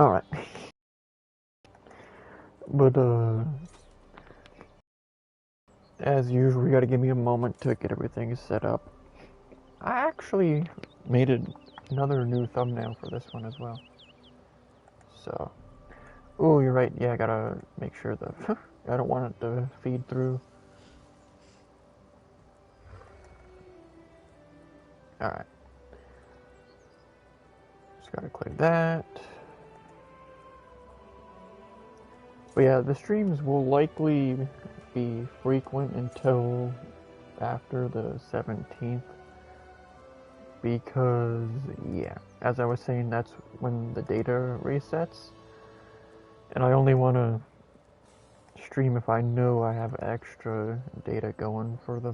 Alright. But, as usual, you gotta give me a moment to get everything set up. I actually made another new thumbnail for this one as well. So, oh, you're right. Yeah, I gotta make sure that I don't want it to feed through. Alright. Just gotta clear that. But yeah, the streams will likely be frequent until after the 17th. Because, yeah, as I was saying, that's when the data resets. And I only want to stream if I know I have extra data going for the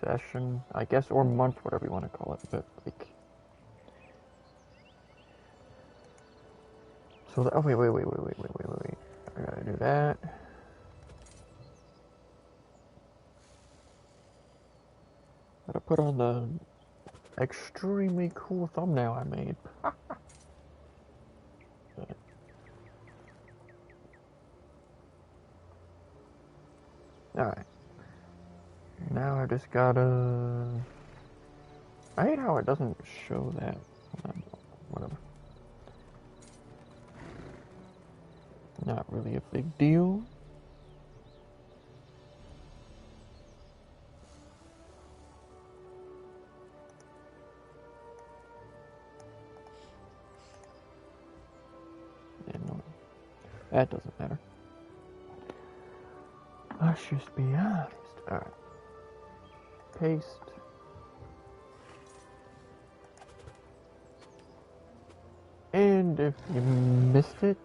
session, I guess, or month, whatever you want to call it. But, like... So, oh, wait. I gotta do that. Gotta put on the extremely cool thumbnail I made. Alright. Now I just gotta... I hate how it doesn't show that. Whatever. Not really a big deal. Yeah, no, that doesn't matter. Let's just be honest. Alright. Paste. And if you missed it,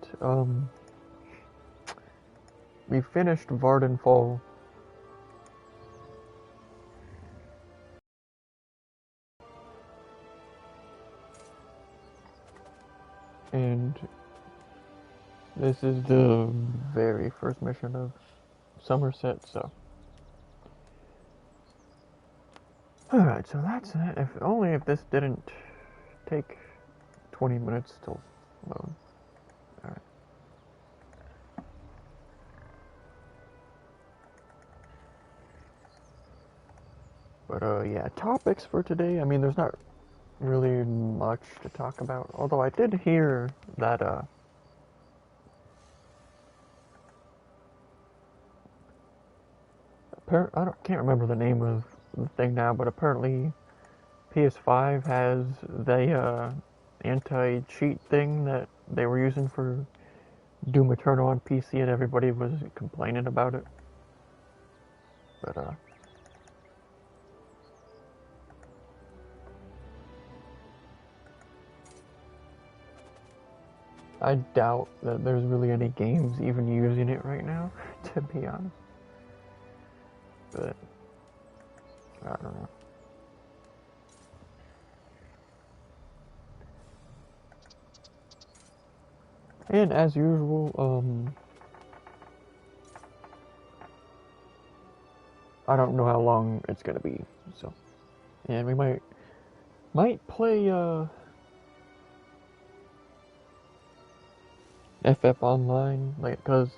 we finished Vardenfall. And this is the very first mission of Somerset, so. Alright, so that's it. If only if this didn't take 20 minutes to load. Alright. But yeah, topics for today. I mean, there's not really much to talk about. Although I did hear that can't remember the name of the thing now, but apparently PS5 has the anti-cheat thing that they were using for Doom Eternal on PC, and everybody was complaining about it. But I doubt that there's really any games even using it right now, to be honest. But I don't know. And as usual, I don't know how long it's gonna be, so. And we might play FF Online, like, cause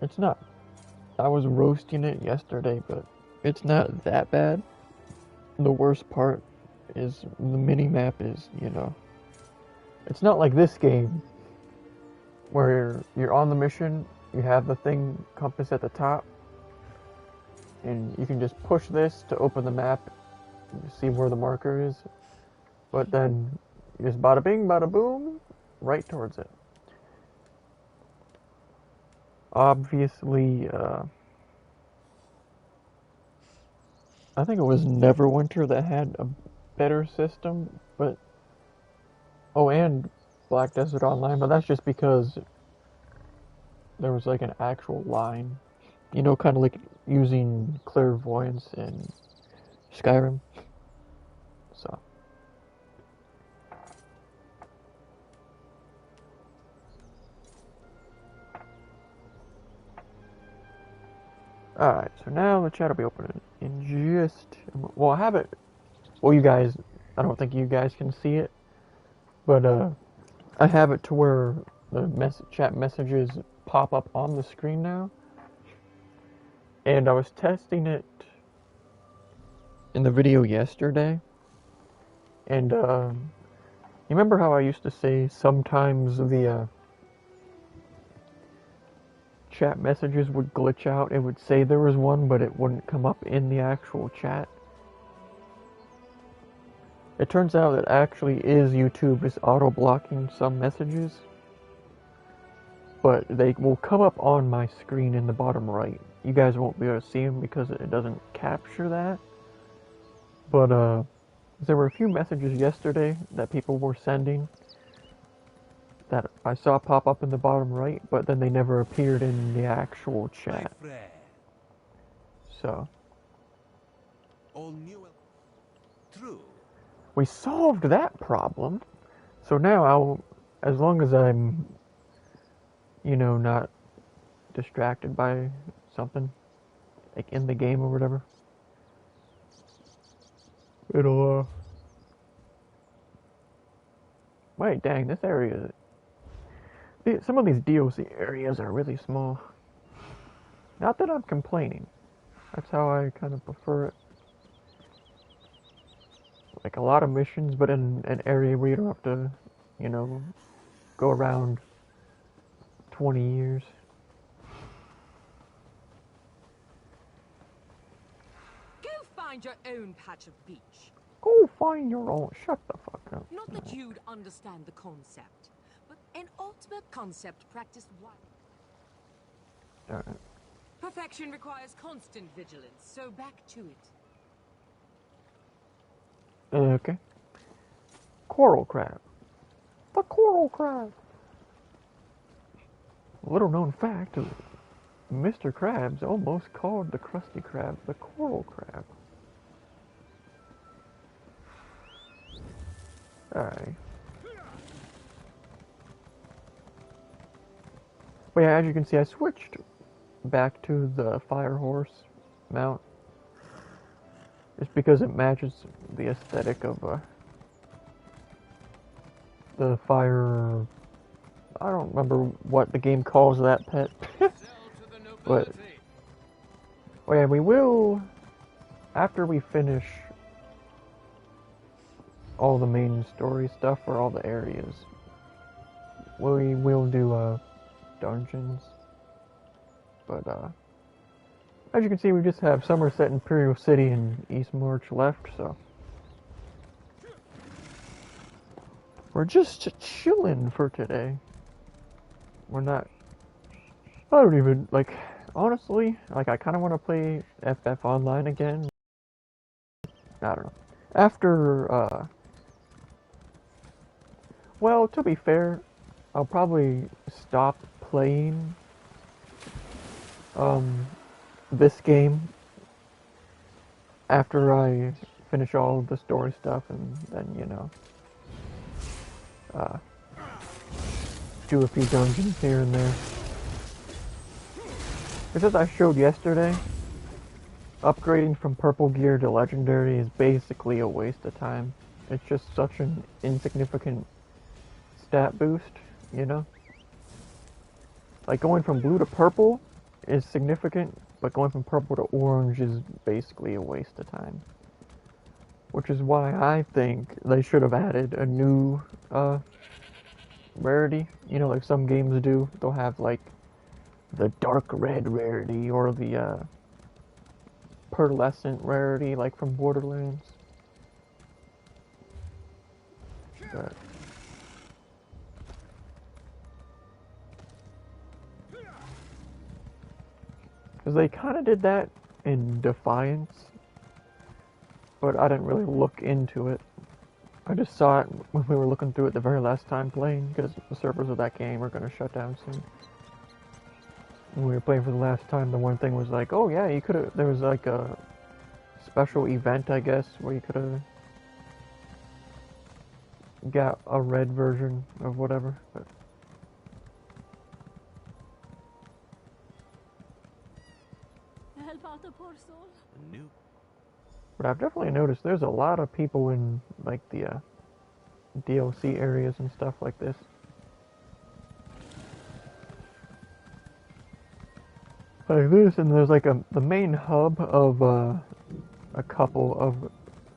it's not. I was roasting it yesterday, but it's not that bad. The worst part is the mini-map is, you know, it's not like this game where you're on the mission, you have the thing compass at the top, and you can just push this to open the map and see where the marker is. But then you just bada bing, bada boom, right towards it. Obviously, I think it was Neverwinter that had a better system, but oh, and Black Desert Online, but that's just because there was like an actual line, you know, kind of like using clairvoyance in Skyrim. So. Alright, so now the chat will be open in just... Well, I have it... Well, you guys I don't think you guys can see it, but I have it to where the chat messages pop up on the screen now. And I was testing it in the video yesterday. And you remember how I used to say sometimes the chat messages would glitch out? It would say there was one, but it wouldn't come up in the actual chat. It turns out that actually YouTube is auto-blocking some messages, but they will come up on my screen in the bottom right. You guys won't be able to see them because it doesn't capture that. But there were a few messages yesterday that people were sending that I saw pop up in the bottom right, but then they never appeared in the actual chat. So all new. True. We solved that problem. So now as long as I'm, not distracted by something, like in the game or whatever, it'll, wait, dang, this area, some of these DLC areas are really small. Not that I'm complaining. That's how I kind of prefer it. Like a lot of missions, but in an area where you don't have to, go around 20 years. Go find your own patch of beach. Go find your own. Shut the fuck up. Not that you'd understand the concept, but an ultimate concept practiced widely. Alright. Perfection requires constant vigilance, so back to it. Okay. Coral crab. The coral crab. Little known fact, Mr. Krabs almost called the Krusty Krab the coral crab. Alright. But yeah, as you can see, I switched back to the fire horse mount. Just because it matches the aesthetic of the fire. I don't remember what the game calls that pet. But well, yeah, we will, after we finish all the main story stuff for all the areas, we will do dungeons. But as you can see, we just have Somerset, Imperial City, and East March left, so we're just chilling for today. We're not. I don't even like. Honestly, like I kind of want to play FF Online again. I don't know. After well, to be fair, I'll probably stop playing this game after I finish all the story stuff, and then do a few dungeons here and there. Because as I showed yesterday, upgrading from purple gear to legendary is basically a waste of time. It's just such an insignificant stat boost, Like going from blue to purple is significant, but going from purple to orange is basically a waste of time. Which is why I think they should have added a new rarity. Like some games do. They'll have like the dark red rarity or the pearlescent rarity, like from Borderlands. But because they kind of did that in Defiance, but I didn't really look into it. I just saw it when we were looking through it the very last time playing, because the servers of that game are going to shut down soon. When we were playing for the last time, the one thing was like, oh yeah, you could have, there was like a special event, I guess, where you could have got a red version of whatever, but help out the poor soul. New. But I've definitely noticed there's a lot of people in like the DLC areas and stuff like this. Like this, and there's like the main hub of a couple of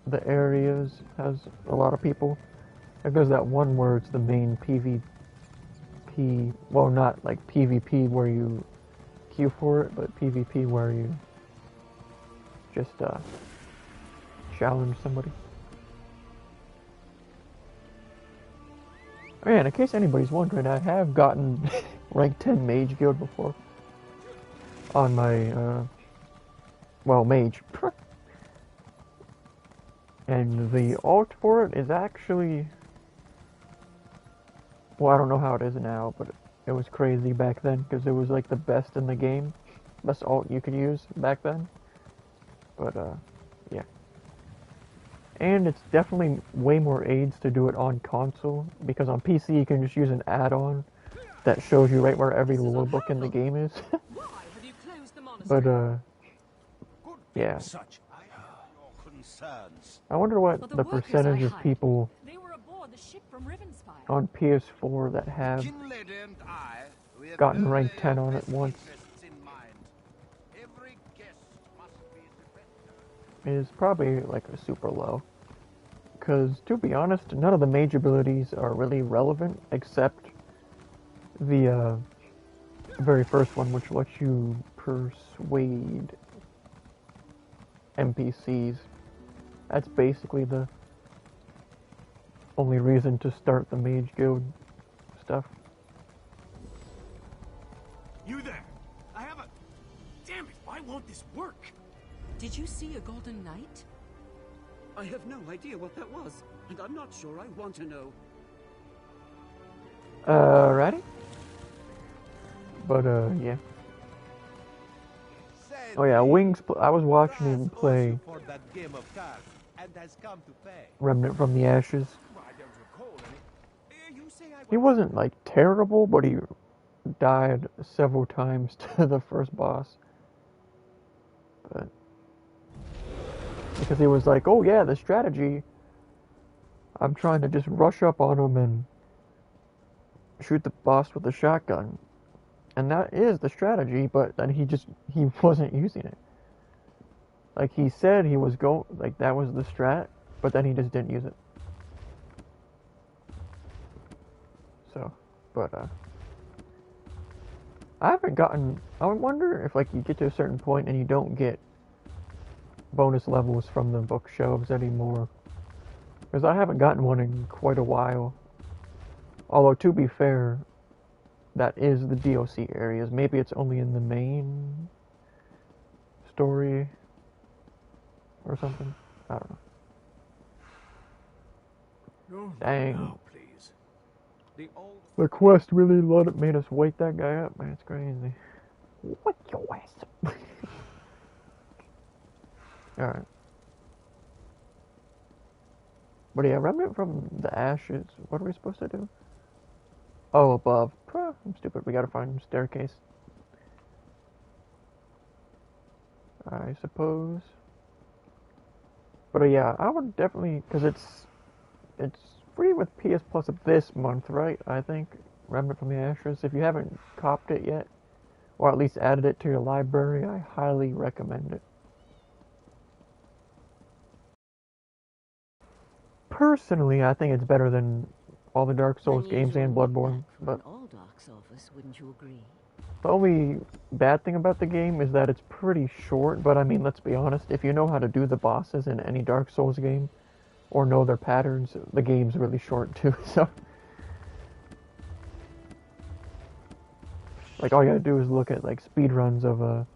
the areas has a lot of people. Like there's that one where it's the main PvP, well not like PvP where you queue for it, but PvP where you just challenge somebody. Oh yeah, and in case anybody's wondering, I have gotten rank 10 Mage Guild before. On my, well, Mage. And the alt for it is actually, well, I don't know how it is now, but it was crazy back then, because it was like the best in the game. Best alt you could use back then. But, yeah. And it's definitely way more aids to do it on console, because on PC you can just use an add-on that shows you right where every lore book in the game is. But, yeah. I wonder what the percentage of people on PS4 that have gotten rank 10 on it once is probably like a super low. Because, to be honest, none of the mage abilities are really relevant except the very first one, which lets you persuade NPCs. That's basically the only reason to start the Mage Guild stuff. You there? I have a... Damn it, why won't this work? Did you see a golden knight? I have no idea what that was, and I'm not sure I want to know. Ready? But, yeah. Oh yeah, Wings, I was watching him play Remnant from the Ashes. He wasn't, like, terrible, but he died several times to the first boss. But... because he was like, oh yeah, the strategy, I'm trying to just rush up on him and shoot the boss with a shotgun. And that is the strategy, but then he wasn't using it. Like, he said he was like, that was the strat, but then he just didn't use it. So, but, I haven't gotten, I wonder if, like, you get to a certain point and you don't get bonus levels from the bookshelves anymore. Because I haven't gotten one in quite a while. Although, to be fair, that is the DLC areas. Maybe it's only in the main story or something. I don't know. No, Dang. no, please. The quest really made us wake that guy up, man. It's crazy. Wake your ass up. Alright. But yeah, Remnant from the Ashes. What are we supposed to do? Oh, above. I'm stupid. We gotta find a staircase. I suppose. But yeah, I would definitely, because it's free with PS Plus this month, right? I think Remnant from the Ashes. If you haven't copped it yet, or at least added it to your library, I highly recommend it. Personally, I think it's better than all the Dark Souls games and Bloodborne, but All Dark Souls, wouldn't you agree? the only bad thing about the game is that it's pretty short, but I mean, let's be honest, if you know how to do the bosses in any Dark Souls game, or know their patterns, the game's really short too, so... like, all you gotta do is look at, like, speedruns of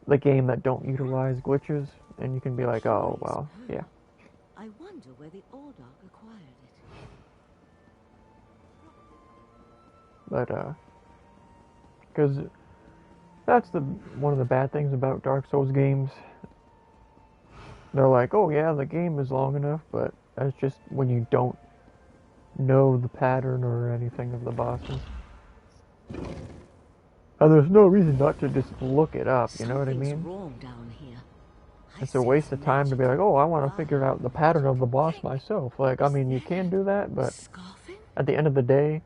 the game that don't utilize glitches, and you can be like, oh, well, yeah. I wonder where the Ordark acquired it. But, because that's one of the bad things about Dark Souls games. They're like, oh yeah, the game is long enough, but that's just when you don't know the pattern or anything of the bosses. And there's no reason not to just look it up, you know what I Something's mean? wrong down here. It's a waste of time to be like, oh, I want to figure out the pattern of the boss myself. Like, I mean, you can do that, but Scoffing? at the end of the day,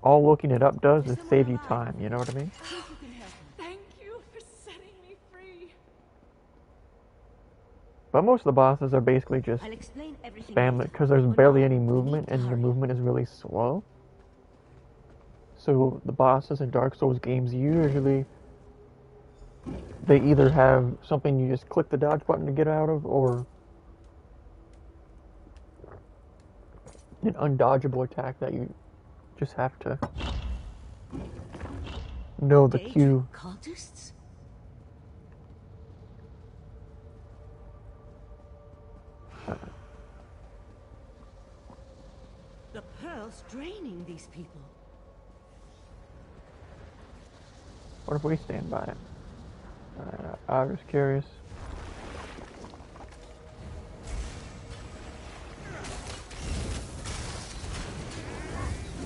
all looking it up does is save you time, you know what I mean? Thank you for setting me free. But most of the bosses are basically just I'll explain everything spam it, later. because there's For barely now, any we movement, need to and your hurry. movement is really slow. So the bosses in Dark Souls games usually, they either have something you just click the dodge button to get out of, or an undodgeable attack that you just have to know the cue. Cultists? The pearl's draining these people. What if we stand by it? I was curious.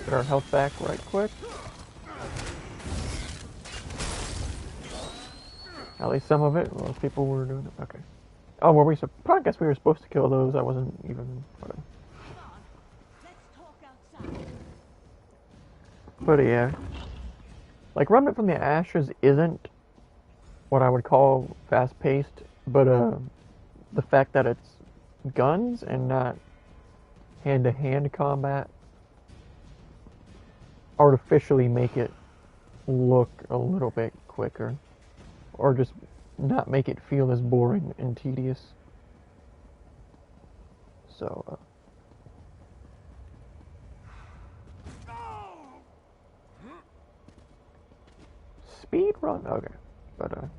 Get our health back right quick. At least some of it. Well, people were doing it. Okay. Oh, were we? I guess we were supposed to kill those. I wasn't even. Whatever. Let's talk outside. But yeah, like Remnant from the Ashes isn't what I would call fast-paced, but the fact that it's guns and not hand-to-hand combat artificially make it look a little bit quicker, or just not make it feel as boring and tedious. So, speed run? Okay. But,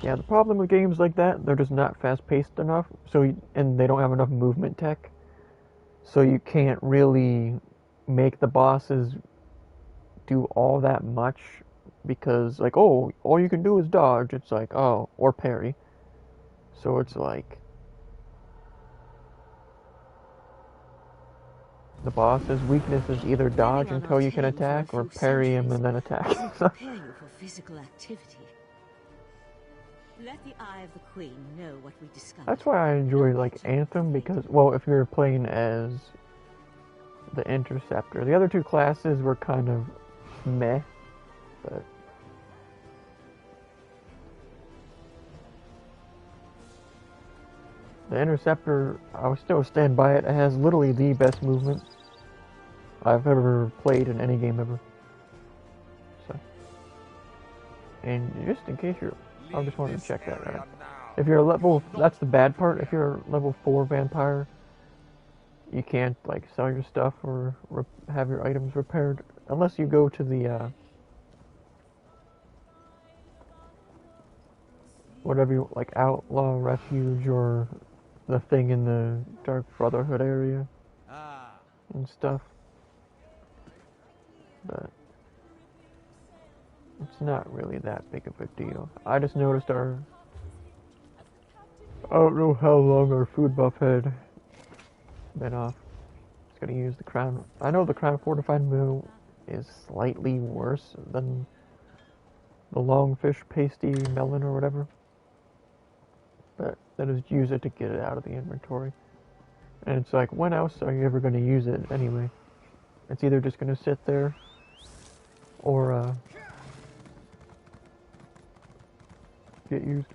yeah, the problem with games like that, they're just not fast-paced enough, and they don't have enough movement tech, so you can't really make the bosses do all that much, because, like, oh, all you can do is dodge. It's like, oh, or parry. So it's like, the boss's weakness is either dodge Maybe I'm until not you can heading for a attack, or few parry him centuries. and then attack. Doesn't prepare you for physical activity. Let the Eye of the Queen know what we discovered. That's why I enjoy, like, Anthem, because, well, if you're playing as the Interceptor. The other two classes were kind of meh, but the Interceptor, I would still stand by it. It has literally the best movement I've ever played in any game ever. So, and just in case I just wanted to check that right. If you're a level, that's the bad part. If you're a level 4 vampire, you can't like sell your stuff or have your items repaired unless you go to the whatever you like, Outlaw Refuge or the thing in the Dark Brotherhood area and stuff. But it's not really that big of a deal. I just noticed I don't know how long our food buff had been off. Just gonna use the Crown. I know the Crown Fortified Meal is slightly worse than the Longfish Pasty Melon or whatever. But then just use it to get it out of the inventory. And it's like, when else are you ever gonna use it anyway? It's either just gonna sit there or get used.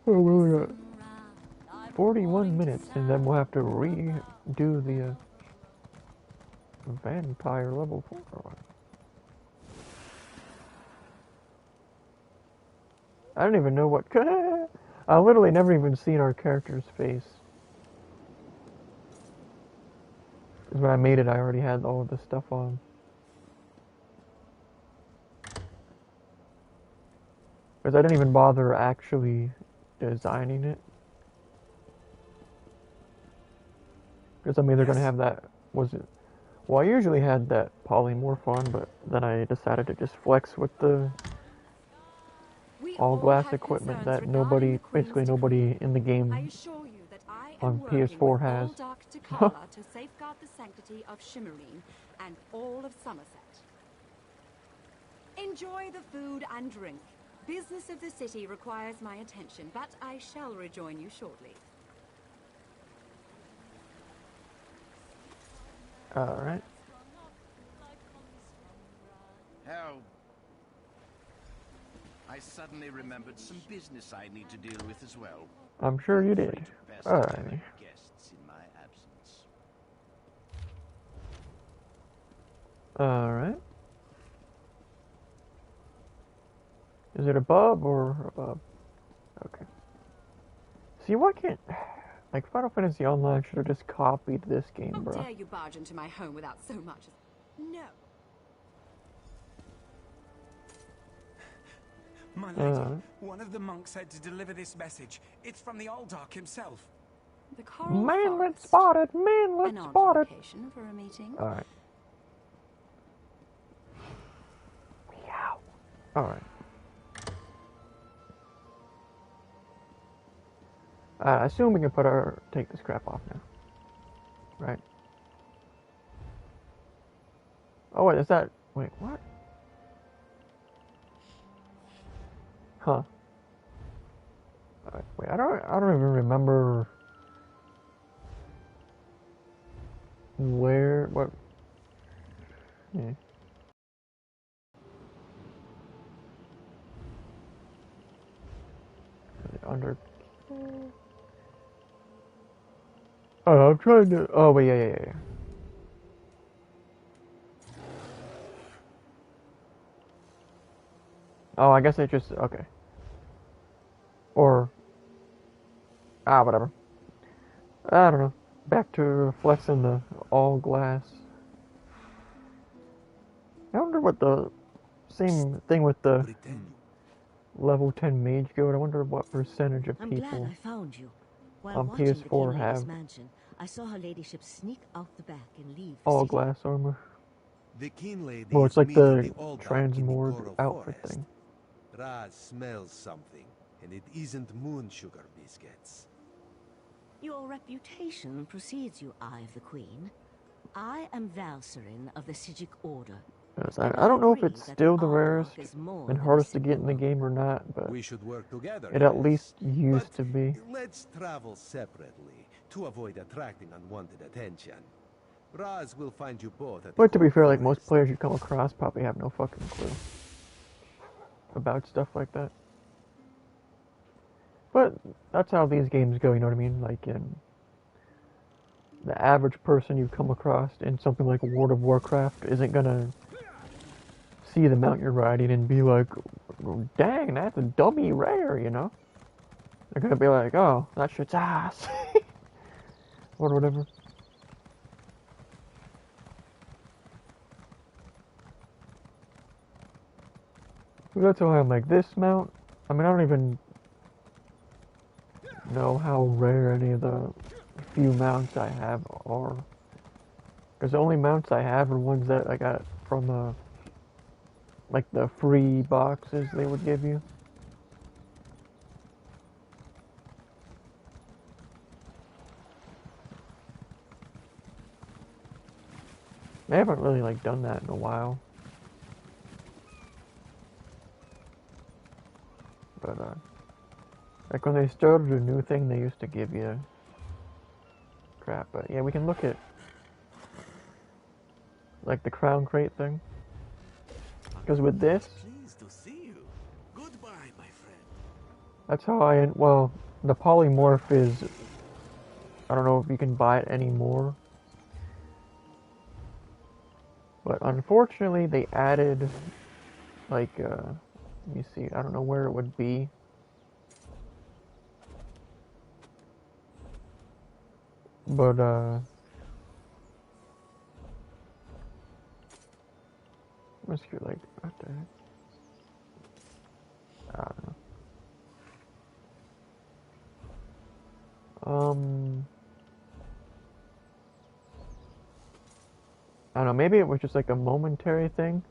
Oh, we only got 41 minutes, and then we'll have to redo the vampire level 4 one. I don't even know what. I literally never even seen our character's face. Because when I made it, I already had all of this stuff on. Because I didn't even bother actually designing it. Because I'm either going to have that, well, I usually had that polymorph on, but then I decided to just flex with the all glass equipment that basically nobody in the game on PS4 has. to safeguard the sanctity of Shimmerine and all of Somerset. Enjoy the food and drink. Business of the city requires my attention, but I shall rejoin you shortly. Alright. How? I suddenly remembered some business I need to deal with as well. I'm sure you Feel did. free to pass Alright. the other guests in my absence. Alright. Is it above or above? Okay. See, why can't... Like, Final Fantasy Online should have just copied this game, How bro. dare you barge into my home without so much as... No. My lady, one of the monks said to deliver this message. It's from the Aldark himself. The Coral Mainlet Forest. spotted! Mainlet An odd spotted! location for a meeting. Alright. Meow. Alright. I assume we can take this crap off now. Right? Oh wait, is that... Wait, what? Huh. Alright, wait, I don't even remember... Where... What... Yeah. Under... Oh, I'm trying to... Oh, wait, yeah. Oh, I guess it just... Okay. Or... whatever. I don't know. Back to flexing the all glass. I wonder what the... Same thing with the... Level 10 mage guild. I wonder what percentage of I'm people... glad I found you. While on watching the PS4 King Lady's have mansion, I saw her ladyship sneak out the back and leave the all city. glass armor. The King Lady Well, it's is like meeting the Aldark in transmord Coral outfit Forest. thing. Raz smells something, and it isn't moon sugar biscuits. Your reputation precedes you, Eye of the Queen. I am Valcerin of the Sijic Order. I don't know if it's agree that still the Aldark rarest is more and than a hardest to get in the simple game or not, but We should work together. it at yes. least used But to be. let's travel separately to avoid attracting unwanted attention. Raz will find you both at the But to be Coral fair, like most Forest. players you come across probably have no fucking clue about stuff like that. But that's how these games go, you know what I mean? Like in the average person you come across in something like World of Warcraft isn't gonna see the mount you're riding and be like, dang, that's a dummy rare, you know? They're gonna be like, oh, that shit's ass. Or whatever. That's why I'm like, this mount, I mean, I don't even know how rare any of the few mounts I have are. Because the only mounts I have are ones that I got from, like the free boxes they would give you. I haven't really, like, done that in a while. But, like when they started a new thing, they used to give you crap. But yeah, we can look at like the crown crate thing. Because with this, Pleased to see you. Goodbye, my friend. that's how well, the polymorph is, I don't know if you can buy it anymore. But unfortunately, they added, like, let me see, I don't know where it would be. But, let's get, like, what the heck? I don't know. I don't know, maybe it was just like a momentary thing,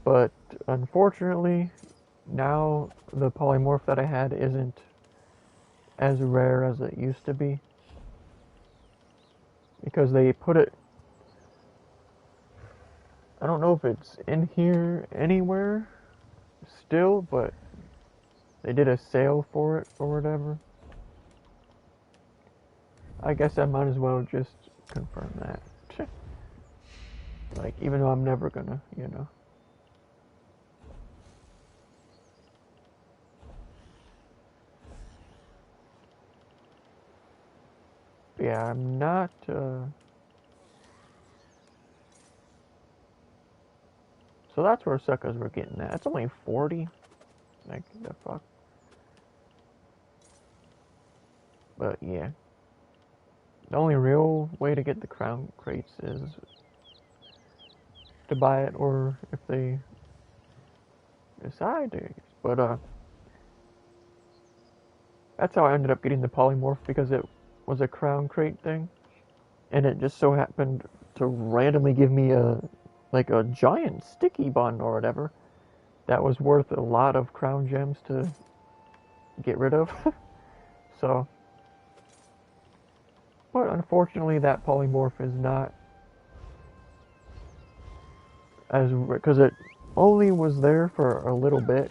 but unfortunately, now the polymorph that I had isn't as rare as it used to be. Because they put it, I don't know if it's in here anywhere still, but they did a sale for it or whatever. I guess I might as well just confirm that. Like, even though I'm never gonna, you know. Yeah, I'm not, So that's where suckers were getting at. It's only 40. Like, the fuck? But, yeah. The only real way to get the crown crates is to buy it, or if they decide to. But, that's how I ended up getting the polymorph, because it was a crown crate thing. And it just so happened to randomly give me like a giant sticky bun or whatever that was worth a lot of crown gems to get rid of. So, but unfortunately that polymorph is not as, because it only was there for a little bit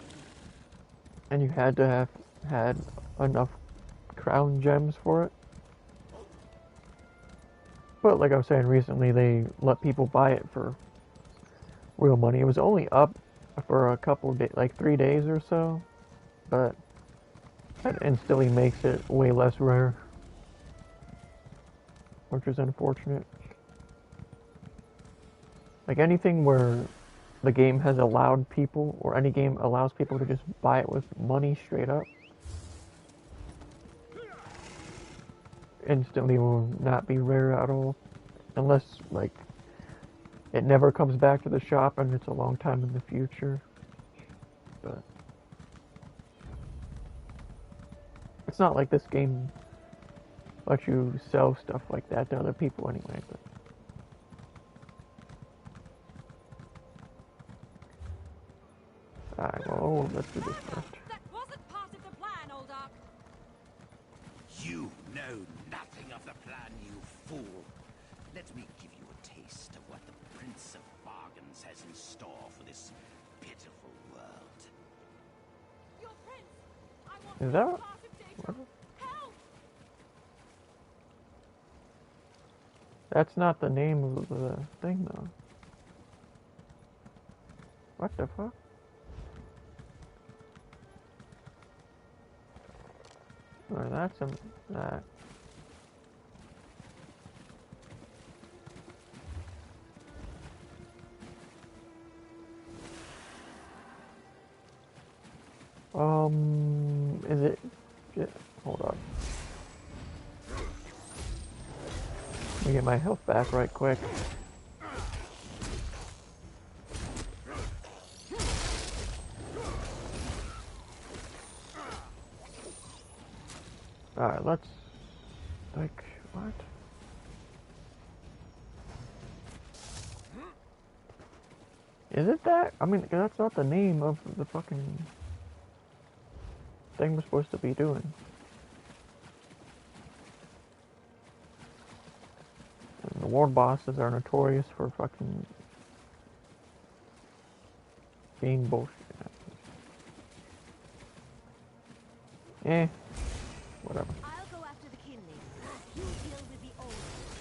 and you had to have had enough crown gems for it. But like I was saying, recently they let people buy it for real money. It was only up for a couple days, like 3 days or so, but that instantly makes it way less rare, which is unfortunate. Like anything where the game has allowed people, or any game allows people to just buy it with money straight up, instantly will not be rare at all, unless like it never comes back to the shop and it's a long time in the future. But it's not like this game lets you sell stuff like that to other people anyway. But alright, well, let's do this first. That wasn't part of the plan, old Ark. You know nothing of the plan, you fool. Let me give you a taste of what the Prince of Bargains has in store for this pitiful world. Your prince! I want Is that part of data. Help! That's not the name of the thing, though. What the fuck? Or that's that. Is it? Hold on. Let me get my health back right quick. Alright, let's... Like, what? Is it that? I mean, that's not the name of the fucking thing we're supposed to be doing. And the ward bosses are notorious for fucking being bullshit. Whatever. I'll go after the kindling. You deal with the old.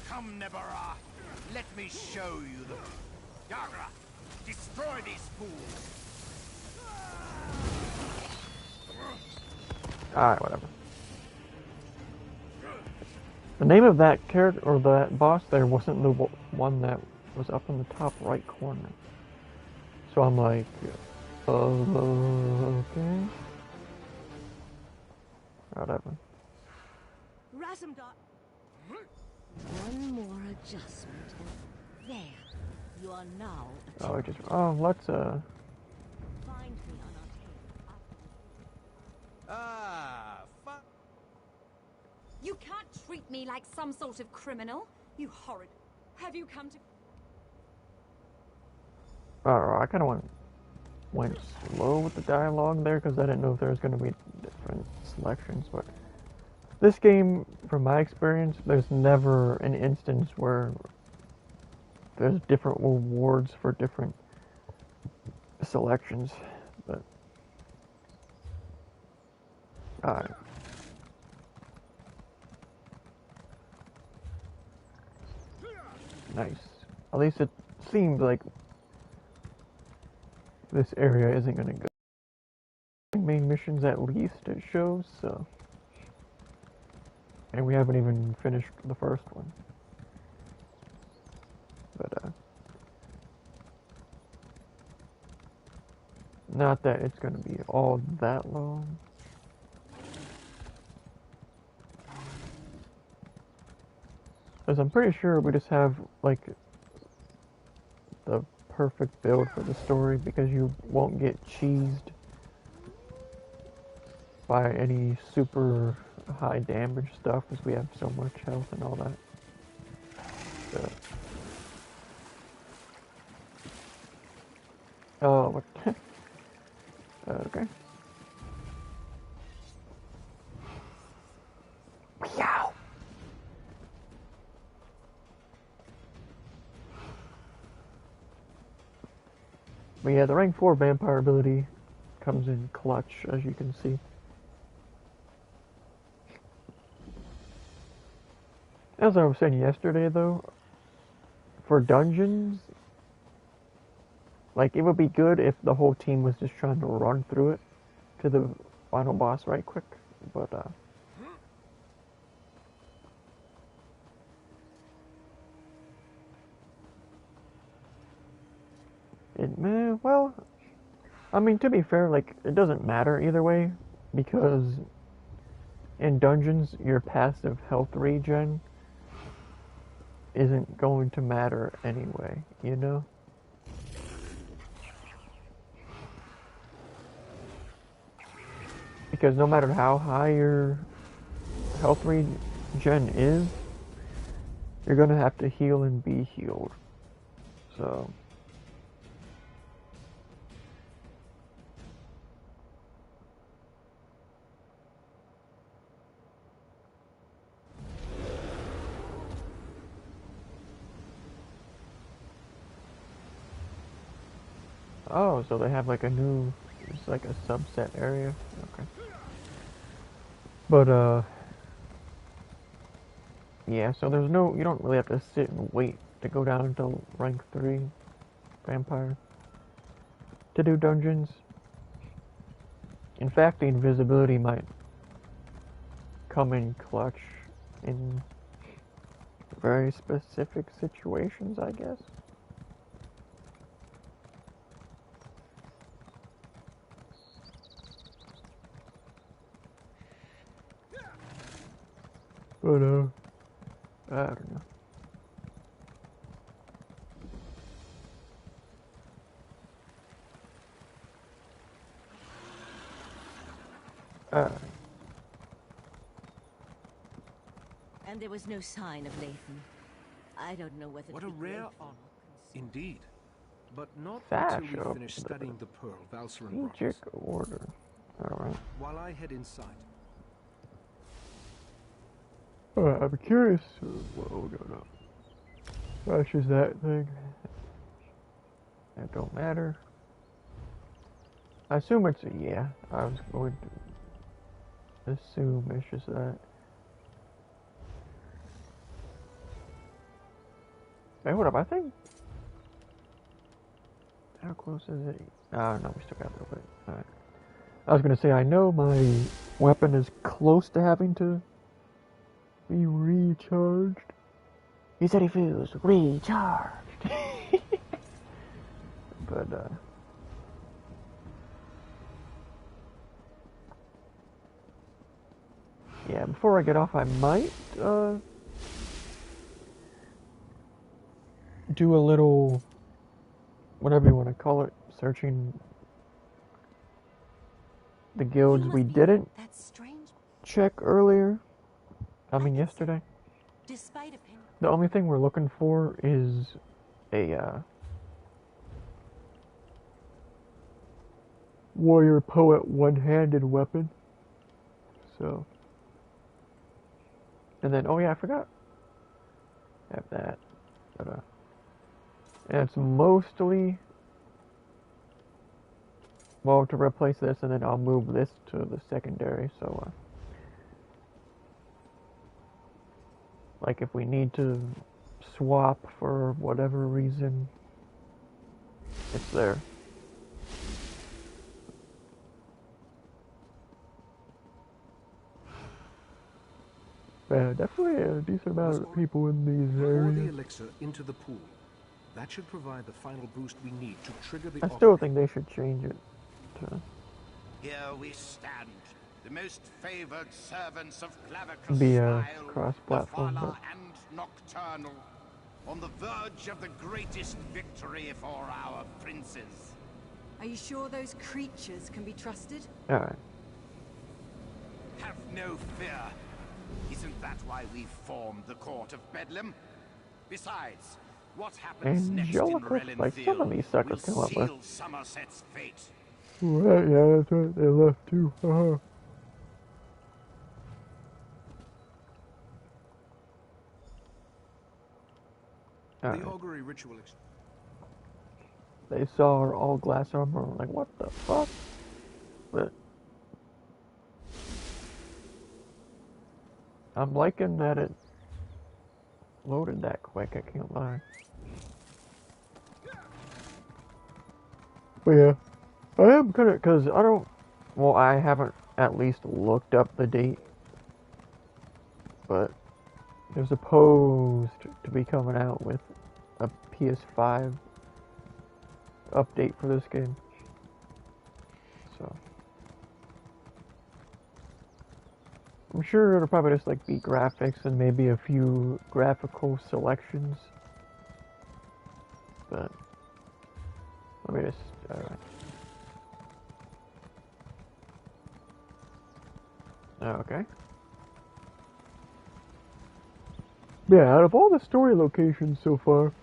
Come, Nebara. Let me show you the... Yagra! Destroy these fools! Alright, whatever. The name of that character, or that boss there, wasn't the one that was up in the top right corner. So I'm like, okay. Whatever. Razumgar. One more adjustment. There. You are now. Oh, let's Find me on our table. Ah, fuck. You can't treat me like some sort of criminal. You horrid. Have you come to... I kind of went slow with the dialogue there because I didn't know if there was going to be different selections, but this game, from my experience, there's never an instance where there's different rewards for different selections, but Alright. Nice. At least it seems like this area isn't gonna go. Main missions at least it shows, so. And we haven't even finished the first one. But, not that it's gonna be all that long. Because I'm pretty sure we just have, like, the perfect build for the story, because you won't get cheesed by any super high damage stuff, because we have so much health and all that. So. Oh, what? Okay. Meow. But yeah, the rank 4 vampire ability comes in clutch, as you can see. As I was saying yesterday, though, for dungeons, like, it would be good if the whole team was just trying to run through it to the final boss right quick, but, well, I mean, to be fair, like, it doesn't matter either way, because in dungeons, your passive health regen isn't going to matter anyway, you know? Because no matter how high your health regen is, you're gonna have to heal and be healed. So. Oh, so they have like a new, it's like a subset area. Okay. But, yeah, so there's no, you don't really have to sit and wait to go down to rank 3 vampire to do dungeons. In fact, the invisibility might come in clutch in very specific situations, I guess. But, I don't know. And there was no sign of Lathan. I don't know whether What to a be rare grateful honor. or Indeed. But not Thatch until we of finish the studying the pearl Valcerin brought Strategic us. order. Alright. While I head inside. I'm curious. Whoa, no. Thatch is that thing. That don't matter. I assume it's a yeah. I was going to assume it's just that. Hey, hold up, I think. How close is it? Oh, no, we still got a little bit. Alright. I was gonna say, I know my weapon is close to having to be recharged. He said he feels recharged. But, yeah, before I get off, I might, do a little, whatever you want to call it, searching the guilds we didn't check earlier. I mean, yesterday. Despite opinion. The only thing we're looking for is a, warrior poet one-handed weapon. So. And then, oh yeah, I forgot. Have that. But, and it's mostly well, to replace this, and then I'll move this to the secondary, so, like, if we need to swap for whatever reason, it's there. Yeah, definitely a decent amount of people in these Pour the areas. elixir into the pool. That should provide the final boost we need to trigger the I still augury. think they should change it to Here we stand, the most favored servants of Clavicus be a Smile, cross-platform, Nefala but and Nocturnal, on the verge of the greatest victory for our princes. Are you sure those creatures can be trusted? alright. Have no fear. Isn't that why we formed the Court of Bedlam? Besides, what happens next in Angelica, like some of Relenthil these will suckers come up with. seal Somerset's fate. Right, yeah, that's right, they left too, haha. Alright, The augury ritual. they saw our all glass armor, like, what the fuck? But I'm liking that it loaded that quick, I can't lie. But yeah, I am kinda, cause I don't, well, I haven't at least looked up the date, but they're supposed to be coming out with a PS5 update for this game. So I'm sure it'll probably just like be graphics and maybe a few graphical selections. But let me just alright. Okay. Yeah, out of all the story locations so far,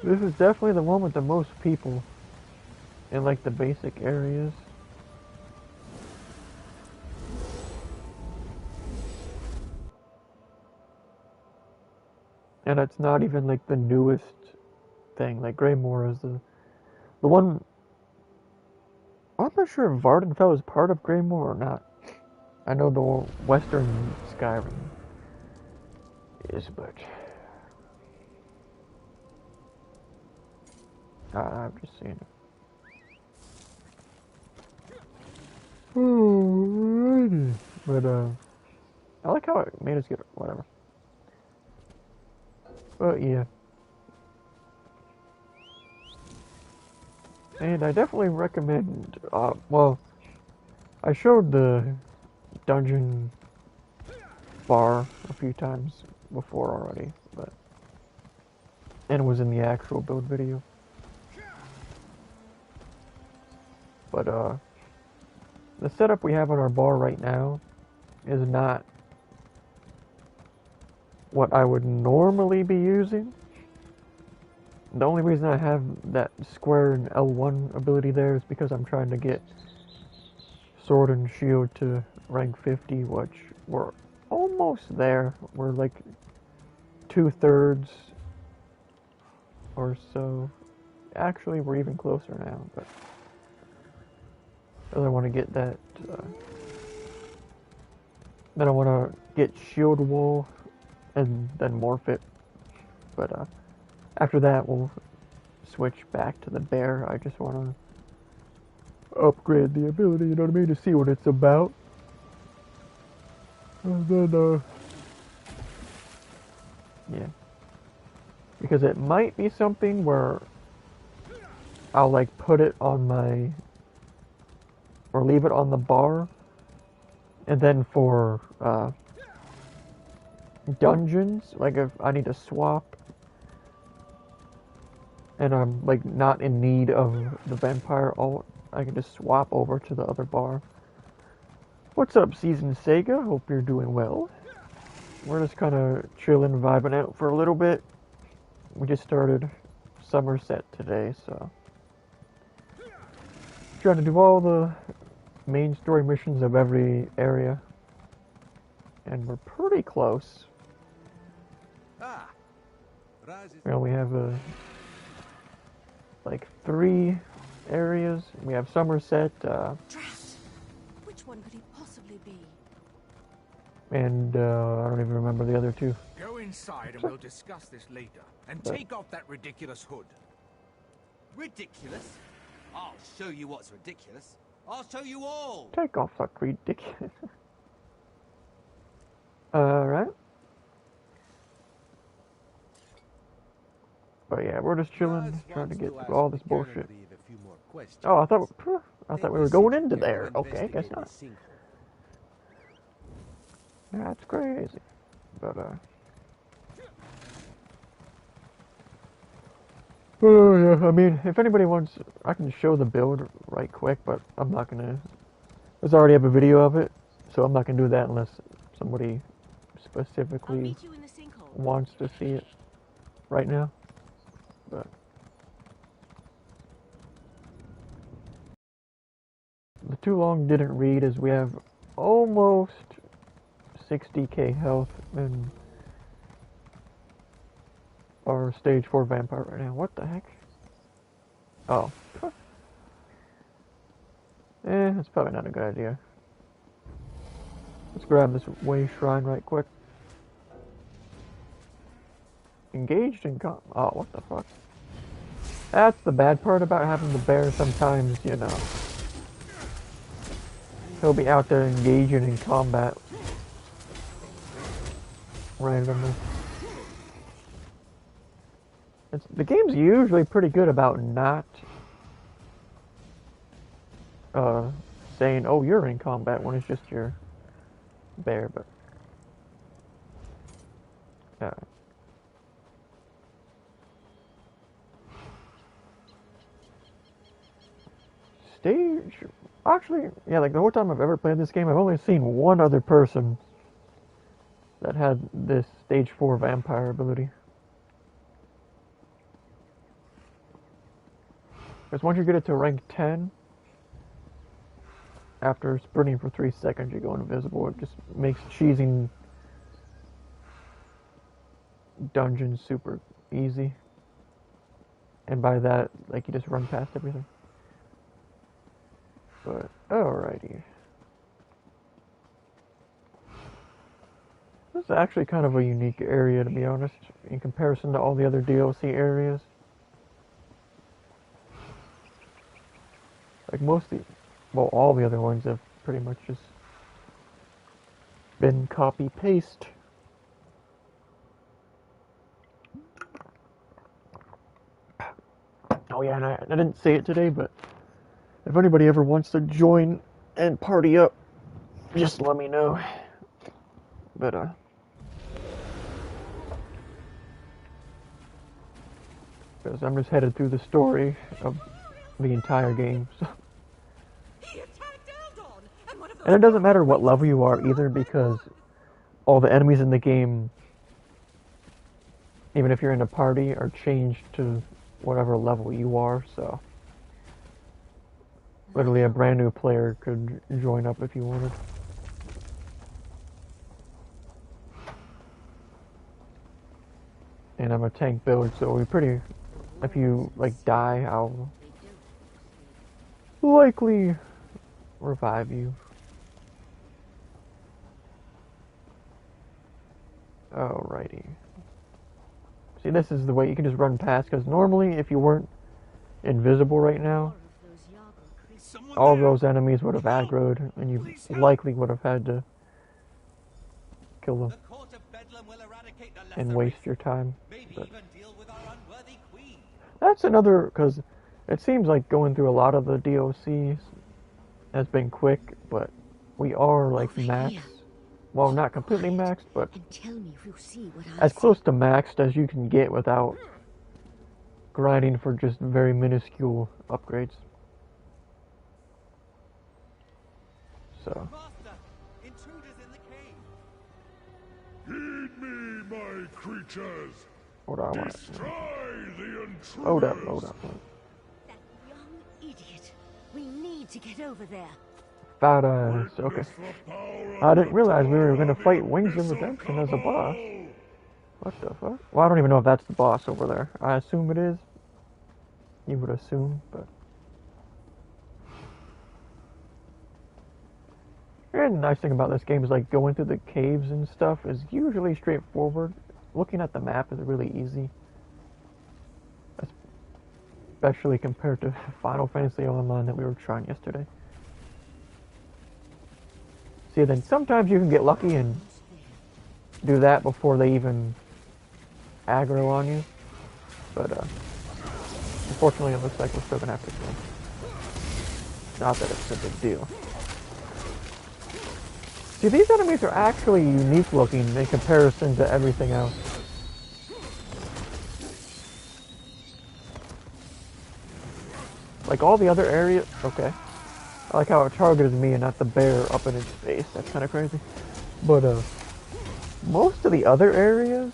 this is definitely the one with the most people in like the basic areas. And it's not even like the newest thing. Like Greymoor is the one. I'm not sure if Vardenfell is part of Greymoor or not. I know the Western Skyrim is, but I've just seen it. Alrighty. But I like how it made us get whatever. But yeah. And I definitely recommend, well, I showed the dungeon bar a few times before already, but, and it was in the actual build video. But, the setup we have on our bar right now is not what I would normally be using. The only reason I have that square and L1 ability there is because I'm trying to get Sword and Shield to rank 50, which we're almost there. We're like 2/3 or so. Actually, we're even closer now, but I really want to get that. Then I want to get Shield Wall and then morph it. But after that, we'll switch back to the bear. I just want to upgrade the ability, you know what I mean, to see what it's about. And then, yeah. Because it might be something where I'll like put it on my, or leave it on the bar, and then for dungeons, like if I need to swap and I'm like not in need of the vampire alt, I can just swap over to the other bar. What's up, Season Sega? Hope you're doing well. We're just kind of chilling, vibing out for a little bit. We just started Somerset today, so trying to do all the main story missions of every area, and we're pretty close. We only have like 3 areas. We have Somerset, Drat! Which one could he possibly be? and I don't even remember the other two. Go inside and we'll discuss this later. And take off that ridiculous hood. Ridiculous? I'll show you what's ridiculous. I'll show you all. Take off that ridiculous. Alright. But yeah, we're just chilling, trying to get through all this bullshit. Oh, I thought we were going into there. Okay, guess not. That's crazy. But oh yeah, I mean, if anybody wants, I can show the build right quick, but I'm not gonna. There's already have a video of it, so I'm not gonna do that unless somebody specifically wants to see it right now. But the too long didn't read as we have almost 60k health and our stage 4 vampire right now. What the heck? Oh. That's probably not a good idea. Let's grab this way shrine right quick. Engaged in oh, what the fuck? That's the bad part about having the bear sometimes, you know. He'll be out there engaging in combat randomly. The game's usually pretty good about not saying, oh, you're in combat when it's just your bear, but stage, actually, yeah, like the whole time I've ever played this game, I've only seen one other person that had this stage 4 vampire ability. Because once you get it to rank 10, after sprinting for 3 seconds, you go invisible. It just makes cheesing dungeons super easy. And by that, like, you just run past everything. But, alrighty. This is actually kind of a unique area, to be honest, in comparison to all the other DLC areas. Like well, all the other ones have pretty much just been copy-paste. Oh yeah, and I didn't say it today, but if anybody ever wants to join and party up, just let me know. But because I'm just headed through the story of the entire game, so. And it doesn't matter what level you are either, because all the enemies in the game, even if you're in a party, are changed to whatever level you are, so literally a brand new player could join up if you wanted. And I'm a tank build, so if you like die, I'll likely revive you. Alrighty. See, this is the way you can just run past, because normally if you weren't invisible right now, all those enemies would have aggroed, and you likely would have had to kill them and waste your time. But that's another, because it seems like going through a lot of the DLCs has been quick, but we are like maxed. Well, not completely maxed, but as close to maxed as you can get without grinding for just very minuscule upgrades. So. Heed me, my creatures. Hold on. Destroy the intruders. Hold up. That young idiot. We need to get over there. Fat ass. Okay. I didn't realize we were going to fight Wings of Redemption as a boss. What the fuck? Well, I don't even know if that's the boss over there. I assume it is. You would assume, but And the nice thing about this game is like going through the caves and stuff is usually straightforward. Looking at the map is really easy. Especially compared to Final Fantasy Online that we were trying yesterday. See, then sometimes you can get lucky and do that before they even aggro on you. But unfortunately it looks like we're still gonna have to kill. Not that it's a big deal. See, these enemies are actually unique looking in comparison to everything else. Like all the other areas, okay. I like how it targeted me and not the bear up in its face. That's kind of crazy. But most of the other areas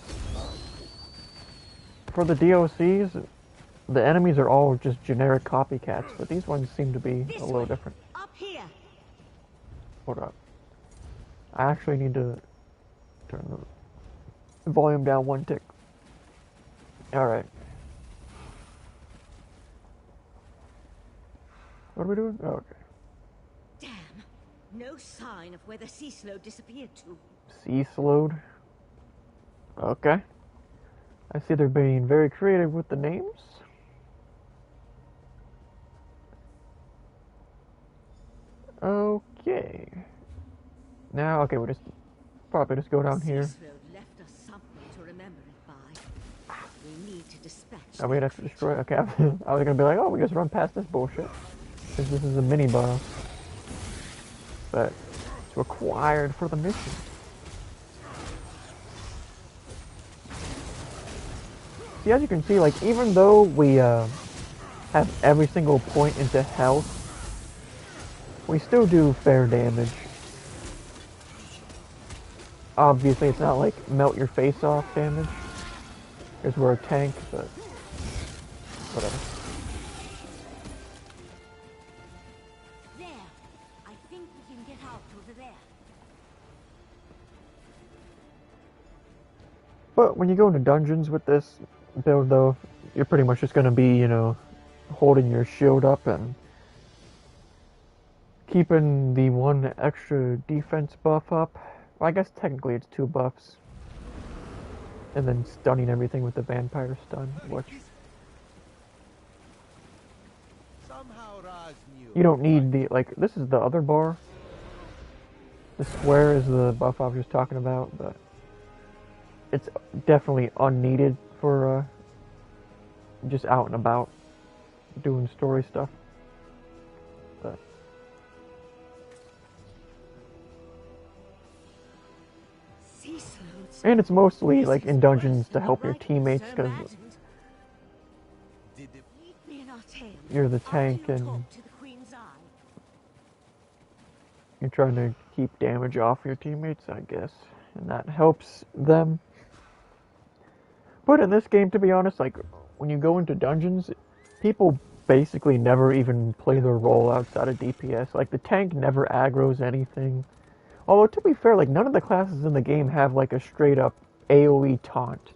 for the DLCs, the enemies are all just generic copycats, but these ones seem to be a little different. Up here. Hold up. I actually need to turn the volume down one tick. Alright. What are we doing? Oh, okay. Damn. No sign of where the sea slow disappeared to. Sea slowed. Okay. I see they're being very creative with the names. Okay. Now, okay, we just probably just go down here. Sea slow left us something to remember it by. We need to dispatch. Oh, we have to destroy. Okay, I was gonna be like, oh, we just run past this bullshit because this is a mini boss, but it's required for the mission. See, as you can see, like even though we have every single point into health, we still do fair damage. Obviously, it's not like melt your face off damage, because we're a tank, but whatever. There. I think we can get out over there. But when you go into dungeons with this build, though, you're pretty much just going to be, you know, holding your shield up and keeping the one extra defense buff up. Well, I guess technically it's 2 buffs. And then stunning everything with the vampire stun, which you don't need the, like, this is the other bar. The square is the buff I was just talking about, but it's definitely unneeded for just out and about doing story stuff. But and it's mostly like in dungeons to help your teammates because you're the tank and you're trying to keep damage off your teammates, I guess, and that helps them. But in this game, to be honest, like when you go into dungeons, people basically never even play their role outside of DPS. Like the tank never aggroes anything. Although, to be fair, like, none of the classes in the game have, like, a straight-up AoE taunt.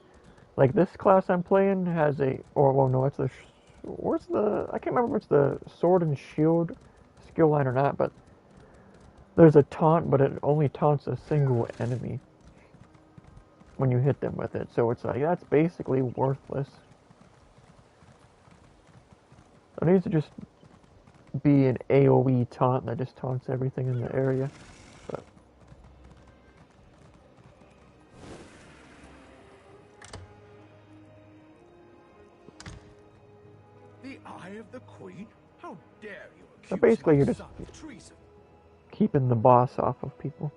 Like, this class I'm playing has a... Or, well, no, it's the... Where's the... I can't remember if it's the sword and shield skill line or not, but there's a taunt, but it only taunts a single enemy when you hit them with it. So it's like, that's basically worthless. It needs to just be an AoE taunt that just taunts everything in the area. But The Eye of the Queen? How dare you accuse so basically, my you're just son of treason? keeping the boss off of people.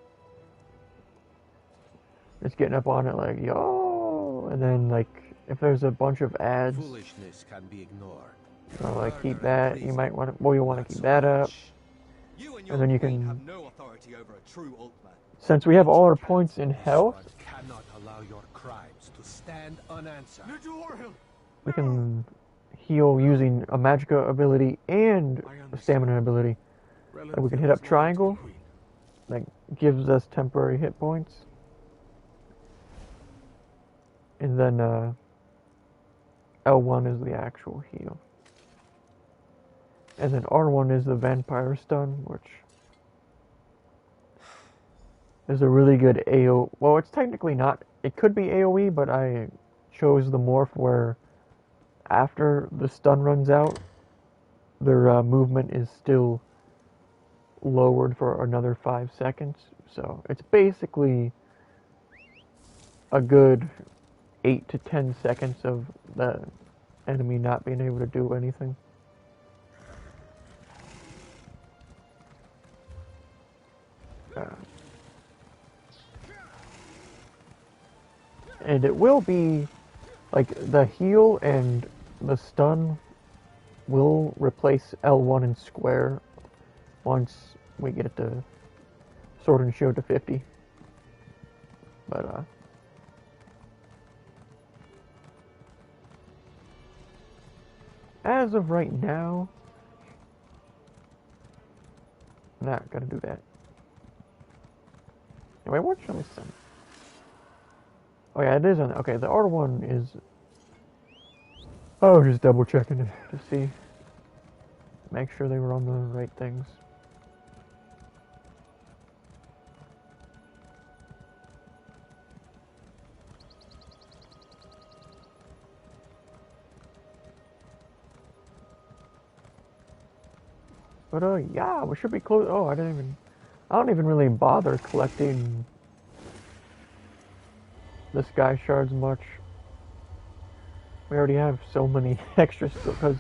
Just getting up on it like, yo, and then like, if there's a bunch of ads, Foolishness can be ignored. so like keep that, you might want to, well, you want to keep that up, and then you can, have no authority over a true ultimate. since we have all our points in health, Cannot allow your crimes to stand unanswered. we can heal using a magica ability and a stamina ability. Like we can hit up triangle, that gives us temporary hit points. And then L1 is the actual heal. And then R1 is the vampire stun, which There's a really good AO. Well, it's technically not. It could be AOE, but I chose the morph where after the stun runs out, their movement is still lowered for another 5 seconds. So it's basically a good 8 to 10 seconds of the enemy not being able to do anything. And it will be, like, the heal and the stun will replace L1 and square once we get to Sword and Shield to 50. But, as of right now, not gonna do that. Anyway, what should I send? Oh yeah, it is on. Okay, the R1 is. Oh, just double checking it to see. Make sure they were on the right things. But yeah, we should be close. Oh, I don't even really bother collecting the sky shards much. We already have so many extras because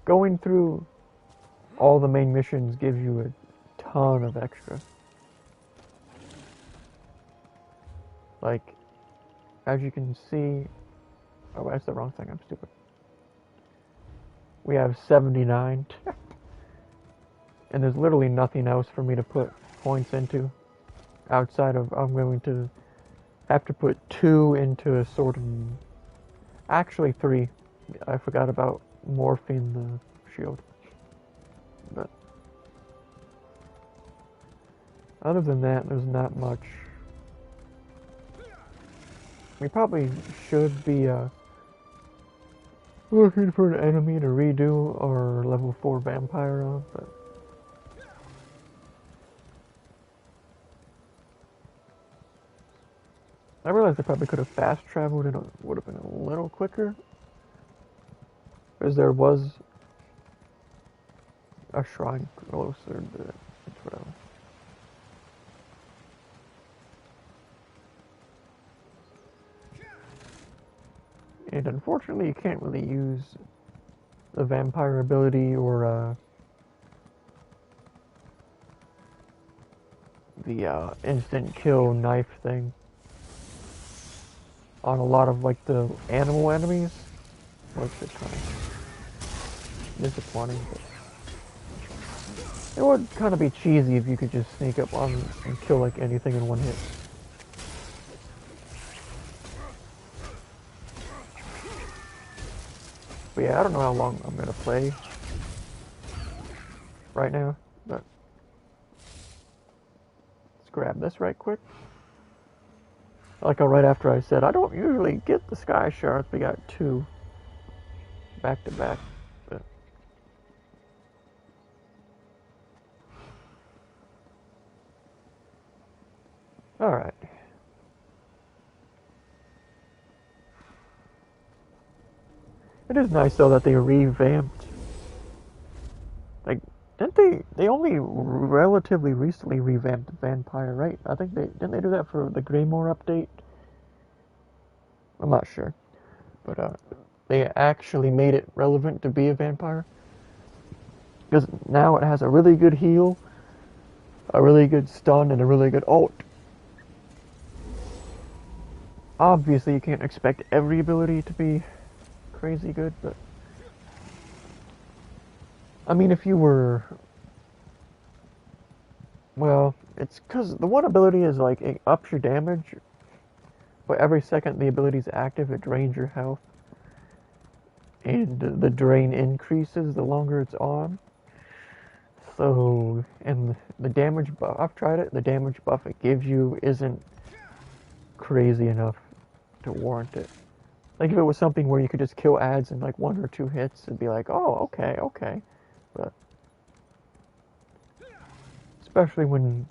going through all the main missions gives you a ton of extra. Like, as you can see, oh, that's the wrong thing. I'm stupid. We have 79. And there's literally nothing else for me to put points into outside of I'm going to have to put 2 into a sword and actually 3. I forgot about morphing the shield. But other than that, there's not much. We probably should be looking for an enemy to redo our level 4 vampire on, but I realized I probably could have fast traveled and it would have been a little quicker. Because there was a shrine closer to it. Whatever. And unfortunately, you can't really use the vampire ability or the instant kill knife thing on a lot of like the animal enemies, which is kind of disappointing. But it would kind of be cheesy if you could just sneak up on and kill like anything in one hit. But yeah, I don't know how long I'm gonna play right now, but let's grab this right quick. Like right after I said, I don't usually get the sky shards, we got 2 back to back. But alright. It is nice though that they revamped. Like, didn't they only relatively recently revamped Vampire, right? I think didn't they do that for the Greymore update? I'm not sure. But they actually made it relevant to be a vampire. Because now it has a really good heal, a really good stun, and a really good ult. Obviously you can't expect every ability to be crazy good, but I mean, if you were, well, it's because the one ability is like it ups your damage, but every second the ability is active, it drains your health, and the drain increases the longer it's on. So, and the damage buff, I've tried it, the damage buff it gives you isn't crazy enough to warrant it. Like if it was something where you could just kill ads in like 1 or 2 hits, it'd be like, oh, okay. But especially when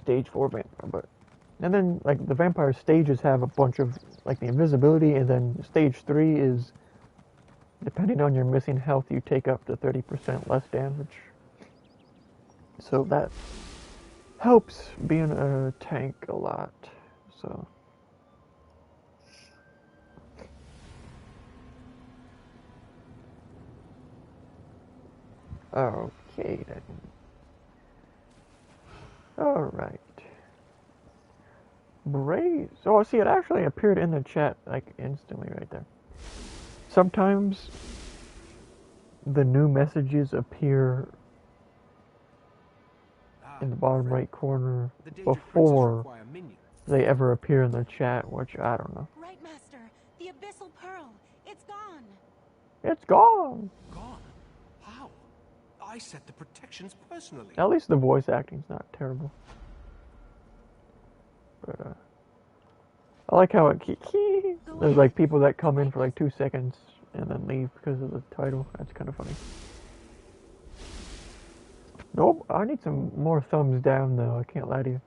stage 4 vampire, but and then like the vampire stages have a bunch of like the invisibility, and then stage 3 is depending on your missing health, you take up to 30% less damage. So that helps being a tank a lot. So okay then. Alright. Braze. Oh, see, it actually appeared in the chat, like, instantly right there. Sometimes the new messages appear in the bottom right corner before they ever appear in the chat, which I don't know. Right, Master. The Abyssal Pearl. It's gone. It's gone! Gone? How? I set the protections personally. At least the voice acting's not terrible. But, I like how there's like people that come in for like 2 seconds and then leave because of the title. That's kind of funny. Nope, I need some more thumbs down though, I can't lie to you.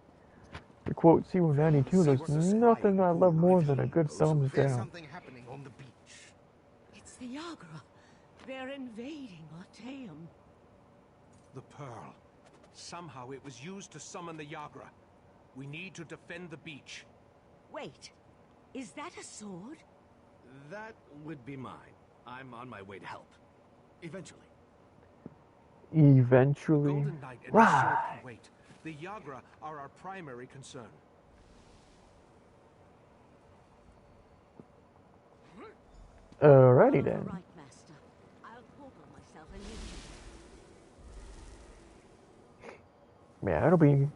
To quote C192, there's nothing I love more than a good thumbs down. Something happening on the beach. It's the Yagra. They're invading Artaeum. The pearl. Somehow it was used to summon the Yagra. We need to defend the beach. Wait, is that a sword? That would be mine. I'm on my way to help. Eventually. Eventually. Golden Knight and his sword can wait. The Yagra are our primary concern. Alrighty then. Right, Master. I'll portal myself and leave you. Yeah, it'll be...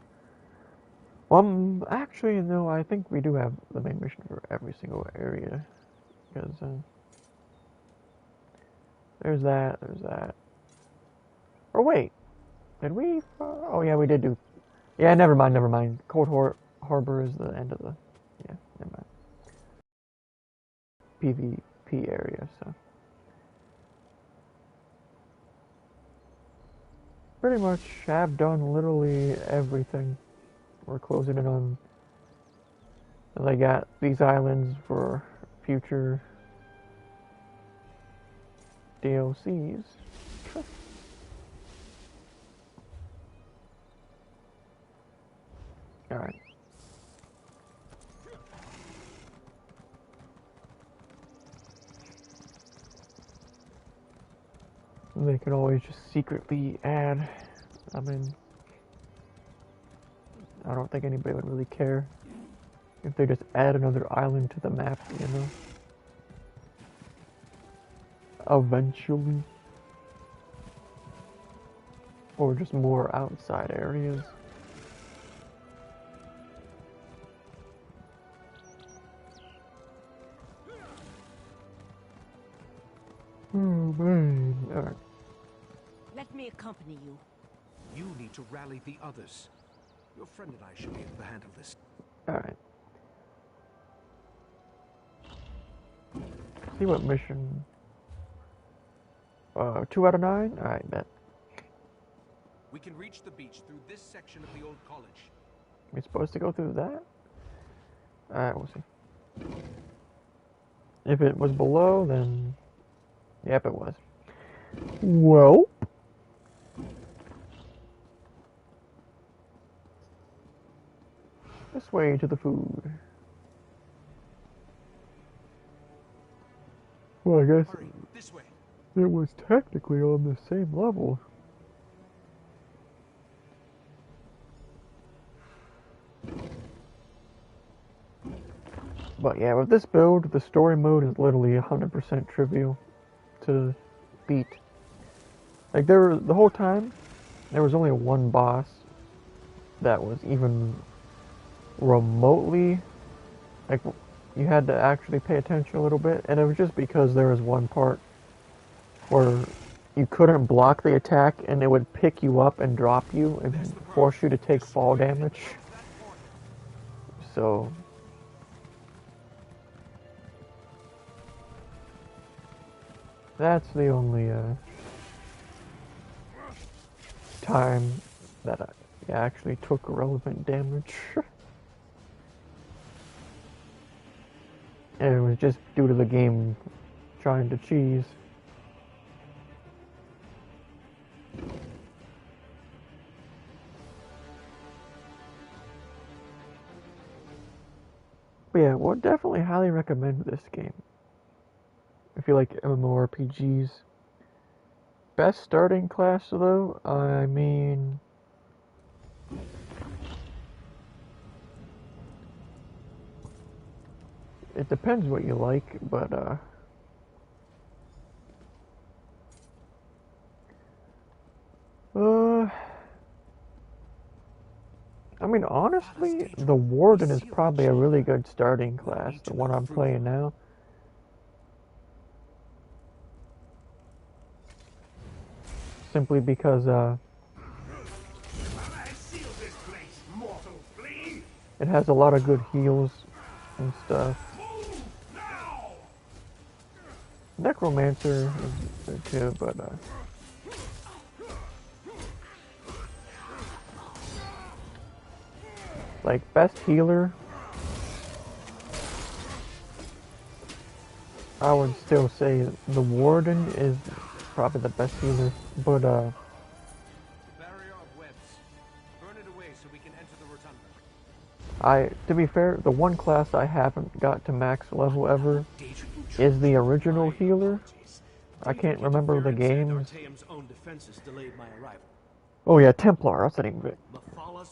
actually, no, I think we do have the main mission for every single area. Because, there's that. Oh, wait. Did we... oh, yeah, we did do... Yeah, never mind. Cold Harbor is the end of the... Yeah, never mind. PvP area, so... Pretty much have done literally everything. We're closing in on... And I got these islands for future DLCs. Alright. They could always just secretly add. I mean, I don't think anybody would really care if they just add another island to the map, you know? Eventually. Or just more outside areas. Oh man, alright. Let me accompany you. You need to rally the others. Your friend and I should be able to handle this. Alright. See what mission... 2 out of 9? Alright, bet. We can reach the beach through this section of the old college. We're supposed to go through that? Alright, we'll see. If it was below, then... Yep, it was. Well... This way to the food. Well, I guess Hurry, this way. it was technically on the same level. But yeah, with this build, the story mode is literally 100% trivial to beat. Like, the whole time, there was only one boss that was even remotely, like, you had to actually pay attention a little bit, and it was just because there was one part where you couldn't block the attack and it would pick you up and drop you and force you to take fall damage. So... that's the only time that Yeah, actually took relevant damage. And it was just due to the game trying to cheese. But yeah, would definitely highly recommend this game. If you like MMORPGs. Best starting class though, I mean... It depends what you like, but I mean, honestly, the Warden is probably a really good starting class, the one I'm playing now. Simply because, it has a lot of good heals and stuff. Necromancer is good too, but, like, best healer, I would still say the Warden is probably the best healer, but, Barrier of webs. Burn it away so we can enter the rotunda. to be fair, the one class I haven't got to max level ever is the original healer. I can't remember the games. Oh yeah, Templar, that's the name of it.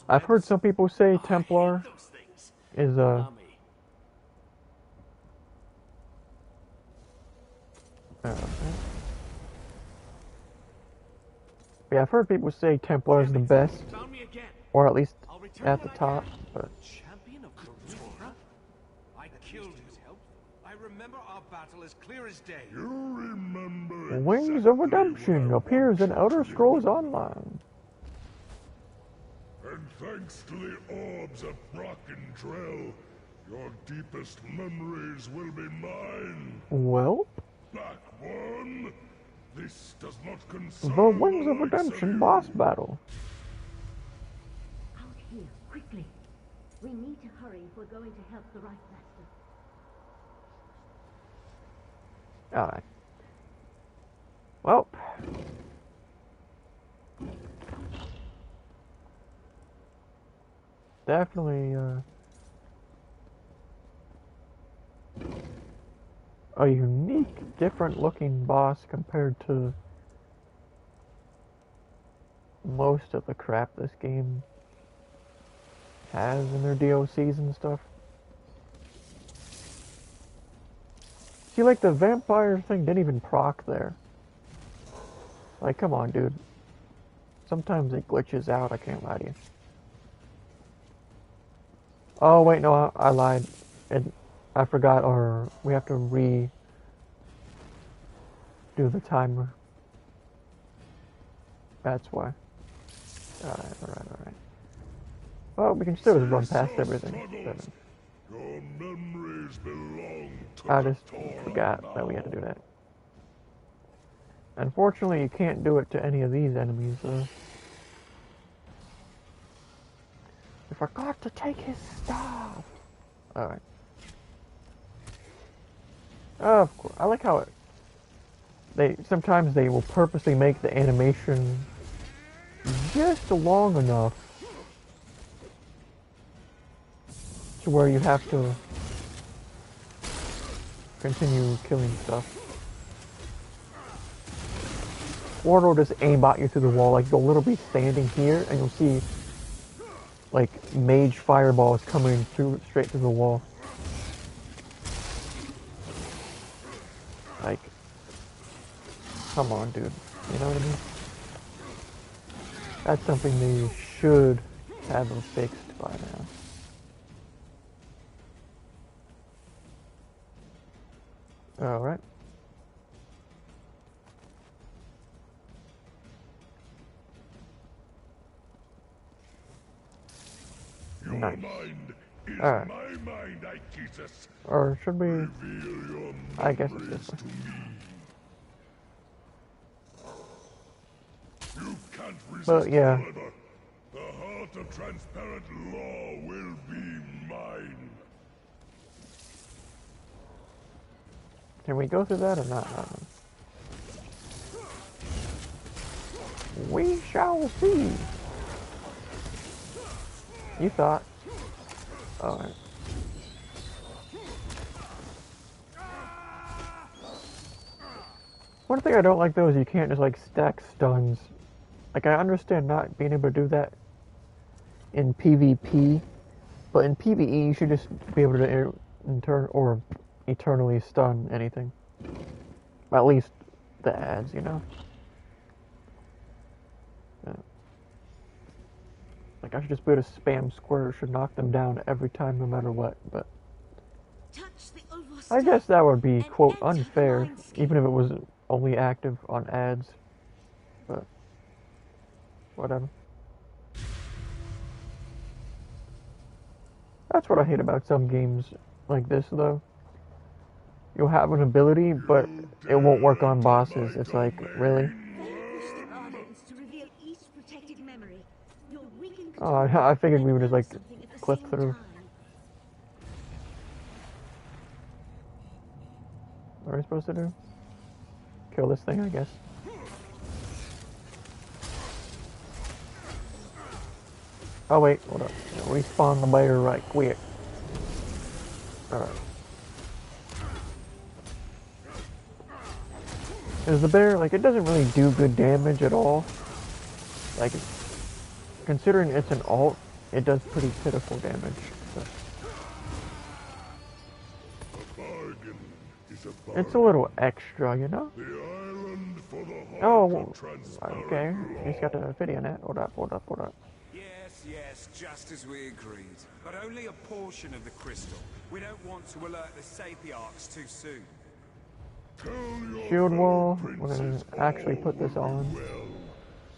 I've heard some people say Templar is yeah, I've heard people say Templar is the best, or at least at the top, but... Champion of Kotora? I killed his help. I remember our battle as clear as day. You remember Wings of Redemption appears in Elder Scrolls Online. And thanks to the orbs of Brockentrail, your deepest memories will be mine. Well? Back one. This does not concern The Wings of Redemption boss battle. Out here, quickly. We need to hurry if we're going to help the Right Master. Alright. Well. Definitely, a unique, different looking boss compared to most of the crap this game has in their DLCs and stuff. See, like, the vampire thing didn't even proc there. Like, come on, dude. Sometimes it glitches out, I can't lie to you. Oh, wait, no, I lied. I forgot, or we have to do the timer. That's why. Alright. Well, we can still just run past everything. Your memories belong to I just forgot that we had to do that. Unfortunately, you can't do it to any of these enemies, though. I forgot to take his stuff. Alright. Of course. I like how sometimes they will purposely make the animation just long enough to where you have to continue killing stuff. Or it'll just aimbot you through the wall. Like, you'll literally be standing here and you'll see like mage fireballs coming through straight through the wall. Like, come on, dude. You know what I mean? That's something they should have them fixed by now. Alright. Nice. Alright. Or should we... I guess it's this way. But yeah. but the transparent law will be mine. Can we go through that or not? We shall see. You thought. Alright. One thing I don't like though is you can't just like stack stuns. Like I understand not being able to do that in PvP, but in PvE you should just be able to eternally stun anything. At least the ads, you know? Yeah. Like I should just be able to spam square, should knock them down every time no matter what, but I guess that would be, quote, unfair, even if it was only active on ads, but whatever. That's what I hate about some games like this, though. You'll have an ability, but it won't work on bosses. It's like, really? Oh, I figured we would just, like, clip through. What are we supposed to do? Kill this thing, I guess. Oh wait, hold up. Respawn the bear right quick. Alright. Is the bear, like, it doesn't really do good damage at all. Like, considering it's an alt, it does pretty pitiful damage. So. It's a little extra, you know? Oh, okay. He's got the video net. Hold up. Yes, just as we agreed. But only a portion of the crystal. We don't want to alert the Sapiarchs too soon. Shield wall. We're gonna actually put this on.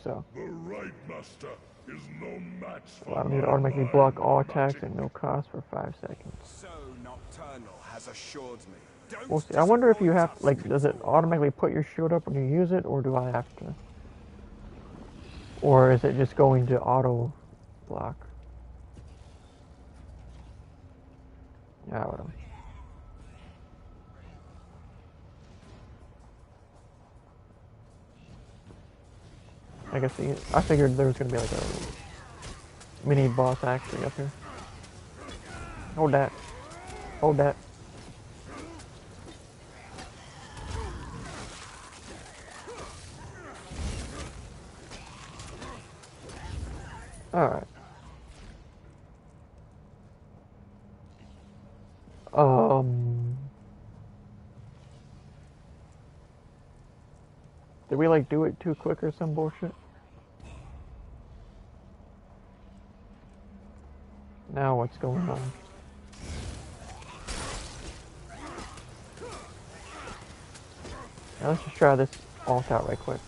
So. Allow me to automatically block all attacks at no cost for 5 seconds. So Nocturnal has assured me. We'll see. I wonder if you have, like, does it automatically put your shield up when you use it, or do I have to? Or is it just going to auto block? Yeah, whatever. I guess I figured there was gonna be like a mini boss actually up here. Hold that. Hold that. Alright. Did we like do it too quick or some bullshit? Now what's going on? Now let's just try this alt out right quick.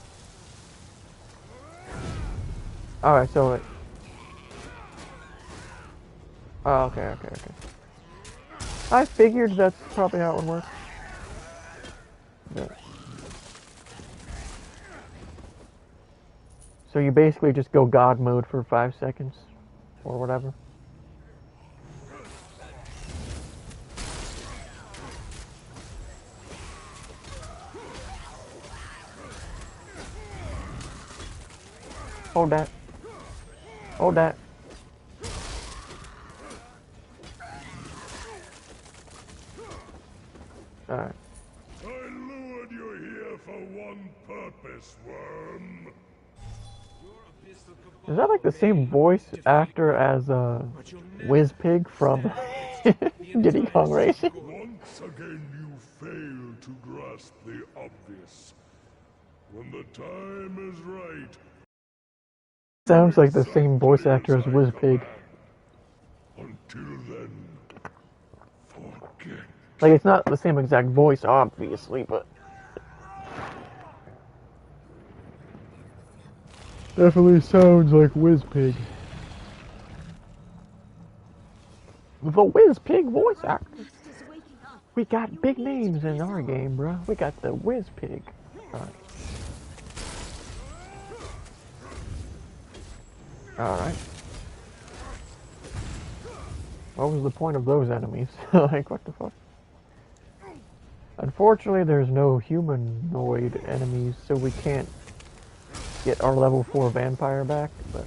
Alright, so it... Oh, okay. I figured that's probably how it would work. Yeah. So you basically just go God mode for 5 seconds, or whatever. Hold that. Hold that. Alright. I lured you here for one purpose, worm. Is that like the same voice actor as Whizpig from Diddy Kong Racing? Once again you fail to grasp the obvious. When the time is right. Sounds like the same voice actor as Whizpig. Until then, forget. Like, it's not the same exact voice, obviously, but... Definitely sounds like Whizpig. The Whizpig voice actor. We got big names in our game, bro. We got the Whizpig. Alright. What was the point of those enemies? Like, what the fuck? Unfortunately, there's no humanoid enemies, so we can't get our level 4 vampire back, but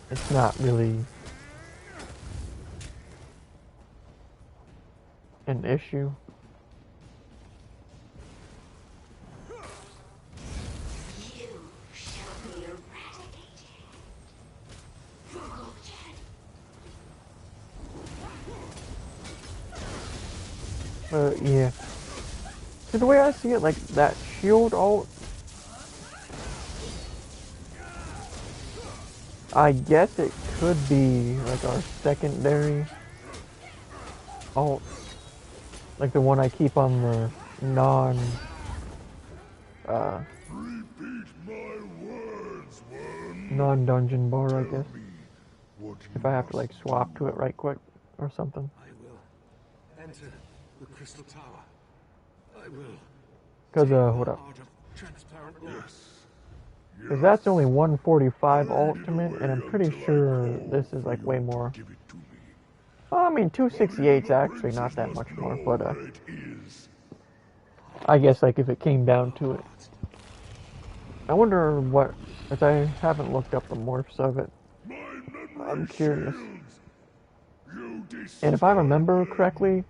it's not really an issue. Yeah. So the way I see it, like, that shield ult, I guess it could be, like, our secondary ult. Like the one I keep on the non-dungeon bar, I guess. If I have to, like, swap to it right quick or something. I will enter the Crystal Tower. I will. Because, hold up. Because that's only 145 ultimate, and I'm pretty sure this is, like, way more. Well, I mean, 268's actually not that much more, but, I guess, like, if it came down to it. I wonder what, if I haven't looked up the morphs of it. I'm curious. And if I remember correctly,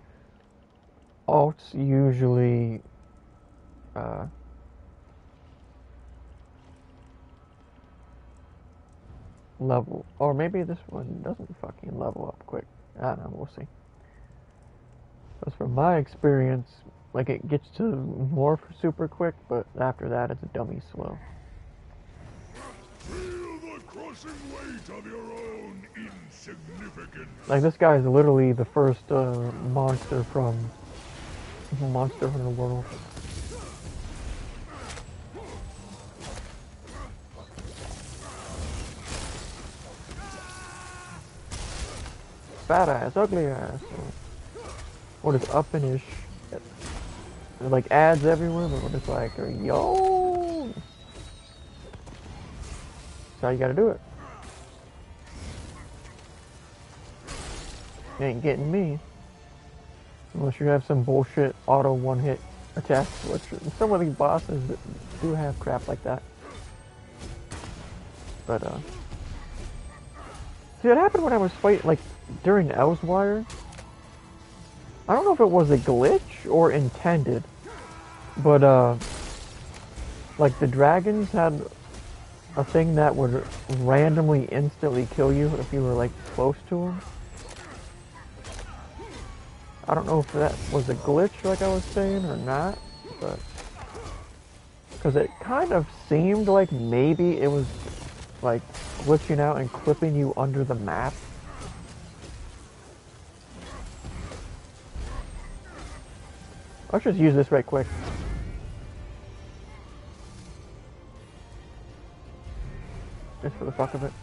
alts usually, level, or maybe this one doesn't fucking level up quick. I don't know, we'll see. Because from my experience, like, it gets to morph super quick, but after that it's dummy slow. Feel the crushing weight of your own insignificance. Like, this guy is literally the first monster from Monster Hunter World. Fat ass, ugly ass. What is up and ish? Like ads everywhere, but what it's like, yo. That's how you gotta do it. You ain't getting me. Unless you have some bullshit auto one-hit attack, which some of these bosses do have crap like that. But, see, it happened when I was fighting, like, during Elsewire. I don't know if it was a glitch or intended, but, like, the dragons had a thing that would randomly instantly kill you if you were, like, close to them. I don't know if that was a glitch, like I was saying, or not, but... Because it kind of seemed like maybe it was, like, glitching out and clipping you under the map. Let's just use this right quick. Just for the fuck of it.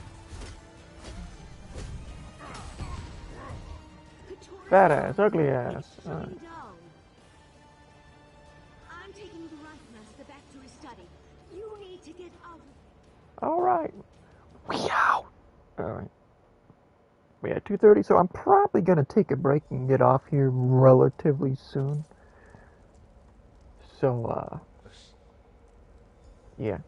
Fat ass, ugly ass. I'm taking the right master back to his study. You need to get out. Alright. Alright. We at 2:30, so I'm probably gonna take a break and get off here relatively soon. So, yeah.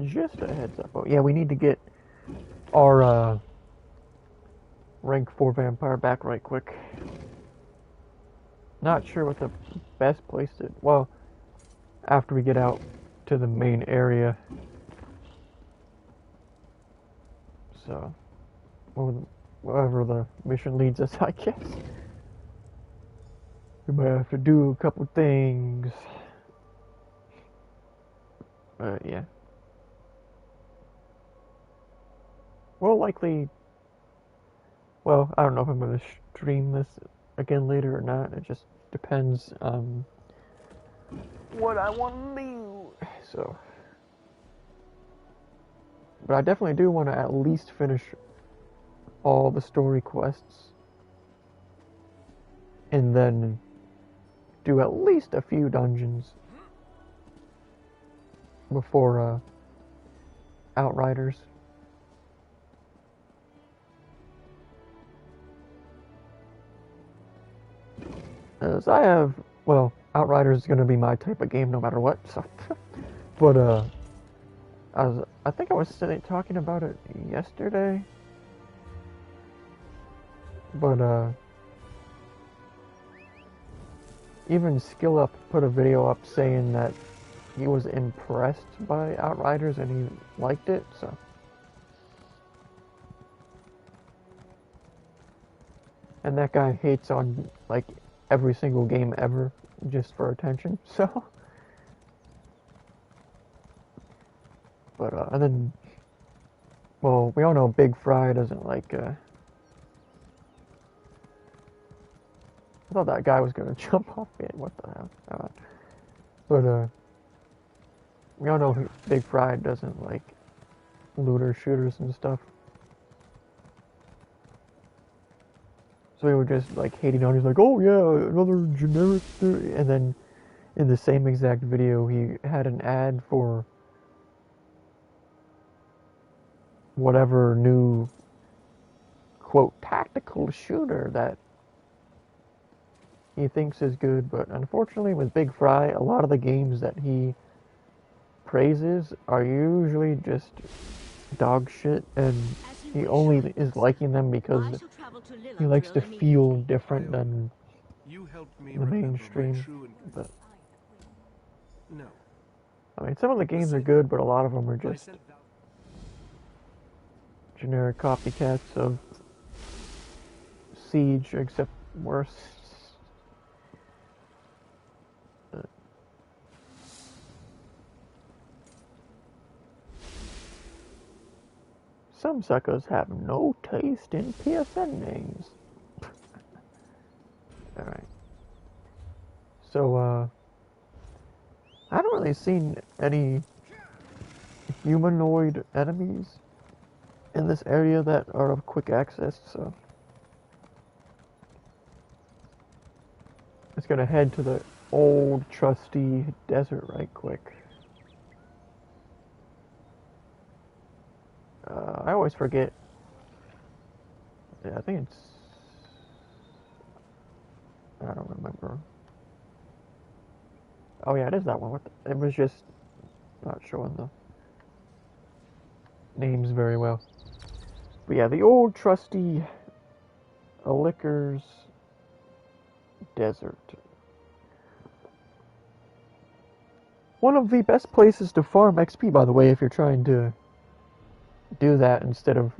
Just a heads up. Oh, yeah, we need to get our, rank 4 vampire back right quick. Not sure what the best place to... Well, after we get out to the main area. So, wherever the mission leads us, I guess. We might have to do a couple things. Yeah. We'll likely... Well, I don't know if I'm going to stream this again later or not. It just depends on what I want to do. So... But I definitely do want to at least finish all the story quests. And then do at least a few dungeons before Outriders. As I have, well, Outriders is gonna be my type of game no matter what. So, but I think I was talking about it yesterday. But even Skill Up put a video up saying that he was impressed by Outriders and he liked it. So. And that guy hates on, like, every single game ever, just for attention, so... But, and then... Well, we all know Big Fry doesn't like, I thought that guy was gonna jump off it, what the hell? But, we all know Big Fry doesn't like looter shooters and stuff. So we were just like hating on. He's like, "Oh yeah, another generic." And then in the same exact video, he had an ad for whatever new quote tactical shooter that he thinks is good. But unfortunately, with Big Fry, a lot of the games that he praises are usually just dog shit, and he only is liking them because he likes to feel different than the mainstream. But no, I mean, some of the games are good, but a lot of them are just generic copycats of Siege, except worse. Some suckers have no taste in PSN names. Alright. So, I haven't really seen any humanoid enemies in this area that are of quick access, so... Just gonna head to the old trusty desert right quick. I always forget. Yeah, I think it's... I don't remember. Oh yeah, it is that one. It was just not showing the names very well. But yeah, the old trusty Liquors Desert. One of the best places to farm XP, by the way, if you're trying to do that instead of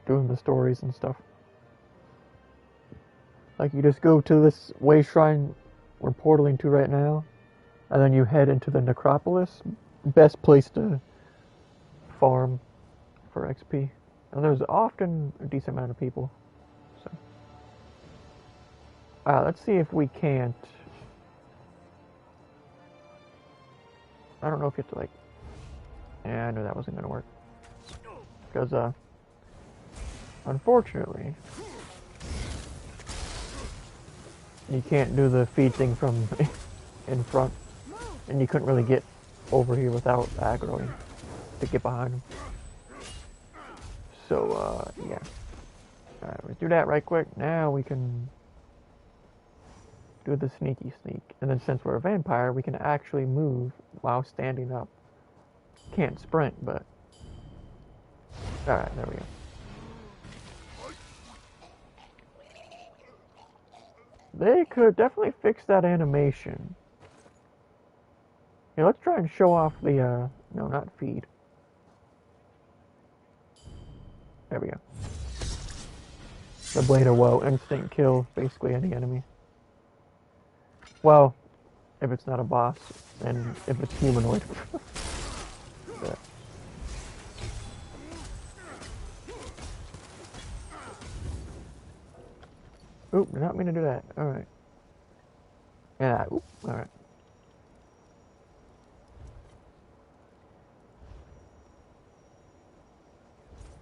doing the stories and stuff. Like, you just go to this way shrine we're portaling to right now, and then you head into the necropolis. Best place to farm for XP. And there's often a decent amount of people. So, let's see if we can't... I don't know if you have to, like... Yeah, I knew that wasn't gonna work. Because, unfortunately, you can't do the feed thing from in front, and you couldn't really get over here without aggroing to get behind him. So, yeah. Alright, let's do that right quick. Now we can do the sneaky sneak. And then since we're a vampire, we can actually move while standing up. Can't sprint, but... Alright, there we go. They could definitely fix that animation. Here, let's try and show off the, no, not feed. There we go. The Blade of Woe, instant kill basically any enemy. Well, if it's not a boss, and if it's humanoid. Yeah. Oop, did not mean to do that. Alright. Yeah, oop, alright.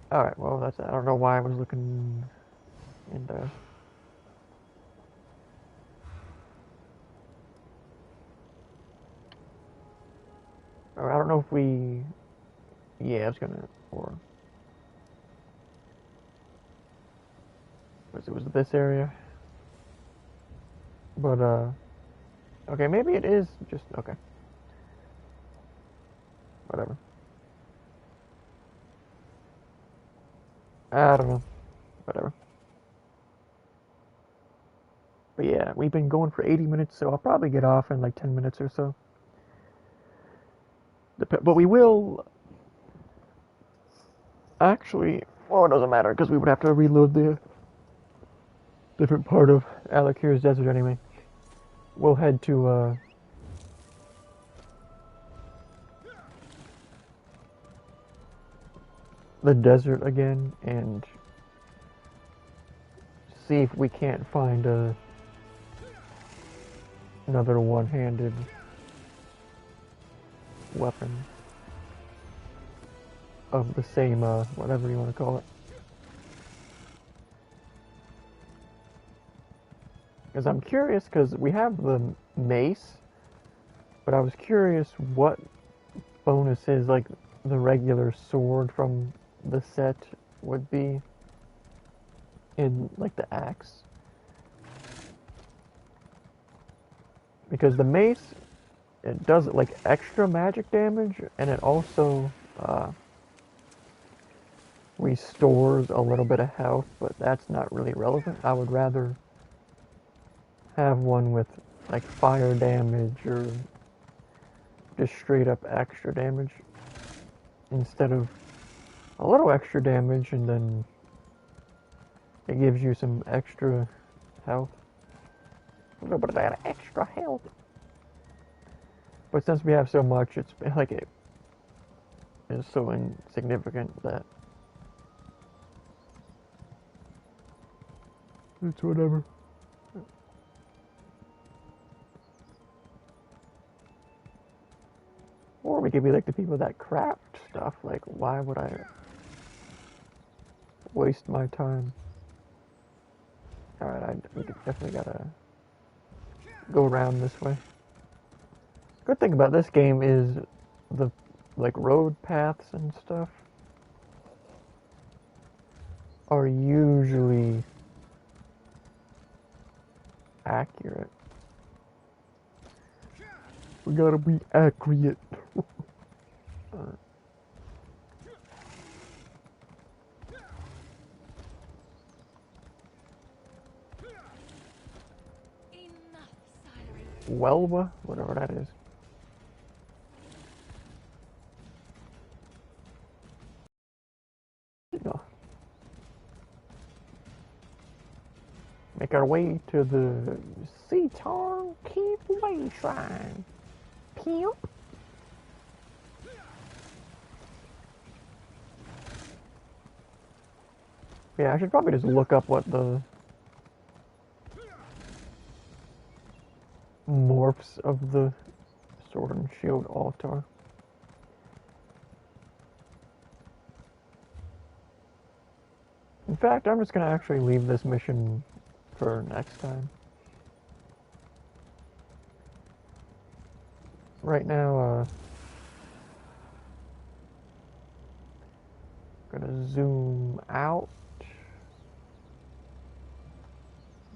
Alright, well, that's... I don't know why I was looking into... Or I don't know if we... Yeah, I was gonna... Or... It was this area. But, okay, maybe it is just, okay. Whatever. I don't know. Whatever. But yeah, we've been going for 80 minutes, so I'll probably get off in like 10 minutes or so. But we will... Actually, well, it doesn't matter, because we would have to reload the different part of Alakir's desert anyway. We'll head to, the desert again, and see if we can't find another one-handed weapon of the same, whatever you want to call it. Because I'm curious, because we have the mace, but I was curious what bonuses, like, the regular sword from the set would be in, like, the axe. Because the mace, it does, like, extra magic damage, and it also, restores a little bit of health, but that's not really relevant. I would rather have one with, like, fire damage or just straight up extra damage instead of a little extra damage and then it gives you some extra health. A little bit of that extra health. But since we have so much, it's like it is so insignificant that it's whatever. Or we could be like the people that craft stuff. Like, why would I waste my time? Alright, we definitely gotta go around this way. Good thing about this game is the, like, road paths and stuff are usually accurate. We gotta be accurate. Welwa, whatever that is. Make our way to the Seatar Keep Way Shrine. Pew. Yeah, I should probably just look up what the morphs of the Sword and Shield altar. In fact, I'm just gonna actually leave this mission for next time. Right now, gonna zoom out.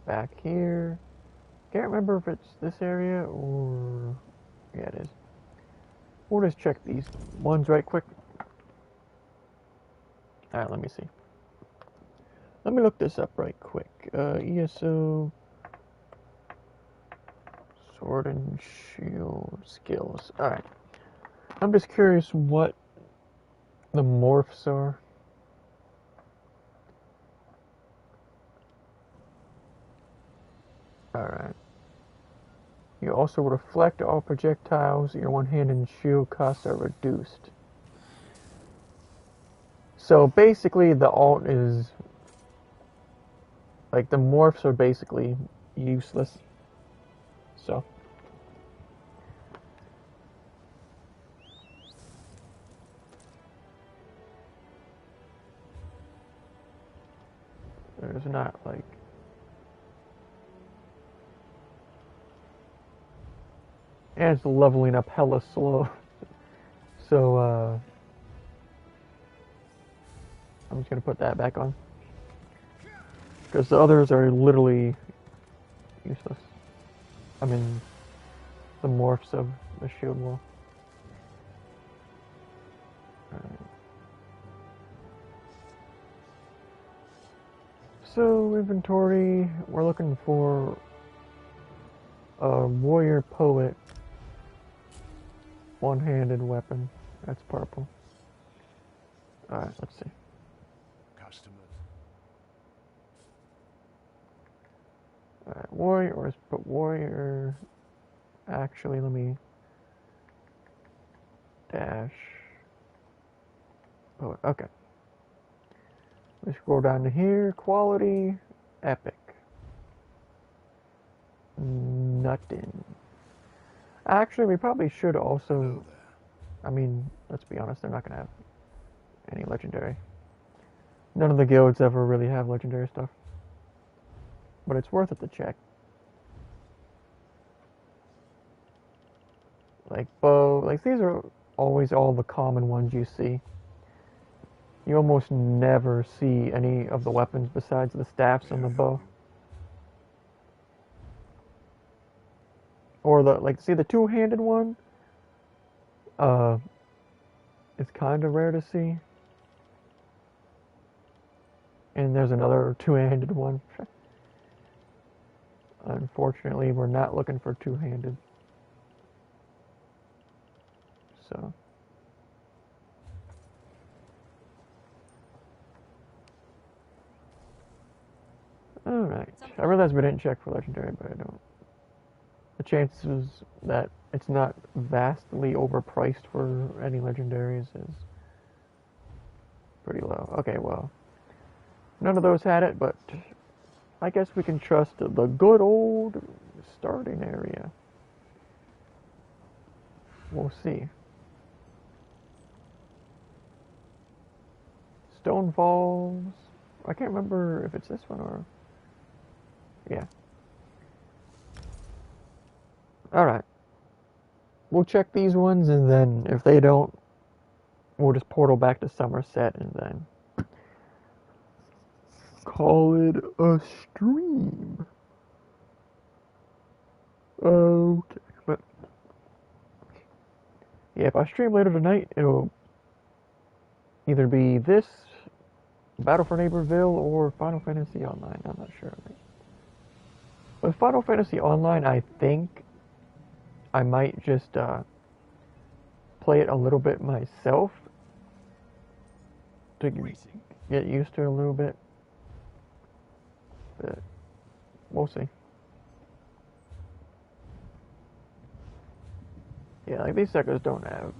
Back here. Can't remember if it's this area or... yeah, it is. We'll just check these ones right quick. Alright, let me see. Let me look this up right quick. ESO... Sword and Shield skills. Alright. I'm just curious what the morphs are. Alright. You also reflect all projectiles. Your one-handed shield costs are reduced. So basically the alt is... like, the morphs are basically useless. So... there's not, like... and it's leveling up hella slow. So, I'm just gonna put that back on. Because the others are literally useless. I mean, the morphs of the shield wall. Alright. So, inventory, we're looking for a warrior poet one-handed weapon. That's purple. Alright, let's see. Customers. Alright, warrior, or let's put warrior. Actually, let me dash. Oh, okay. We scroll down to here. Quality, epic. Nothing. Actually, we probably should also. I mean, let's be honest, they're not gonna have any legendary. None of the guilds ever really have legendary stuff. But it's worth it to check. Like bow, like these are always all the common ones you see. You almost never see any of the weapons besides the staffs and the bow. Or the, like, see the two-handed one? It's kind of rare to see. And there's another two-handed one. Unfortunately, we're not looking for two-handed. So. Alright. I realize we didn't check for legendary, but I don't. The chances that it's not vastly overpriced for any legendaries is pretty low. Okay, well. None of those had it, but I guess we can trust the good old starting area. We'll see. Stone Falls. I can't remember if it's this one or... Yeah. Alright. We'll check these ones, and then if they don't, we'll just portal back to Somerset and then call it a stream. Okay, but yeah, if I stream later tonight, it'll either be this, Battle for Neighborville, or Final Fantasy Online. I'm not sure. With Final Fantasy Online, I think I might just play it a little bit myself to get used to it a little bit. But we'll see. Yeah, like these suckers don't have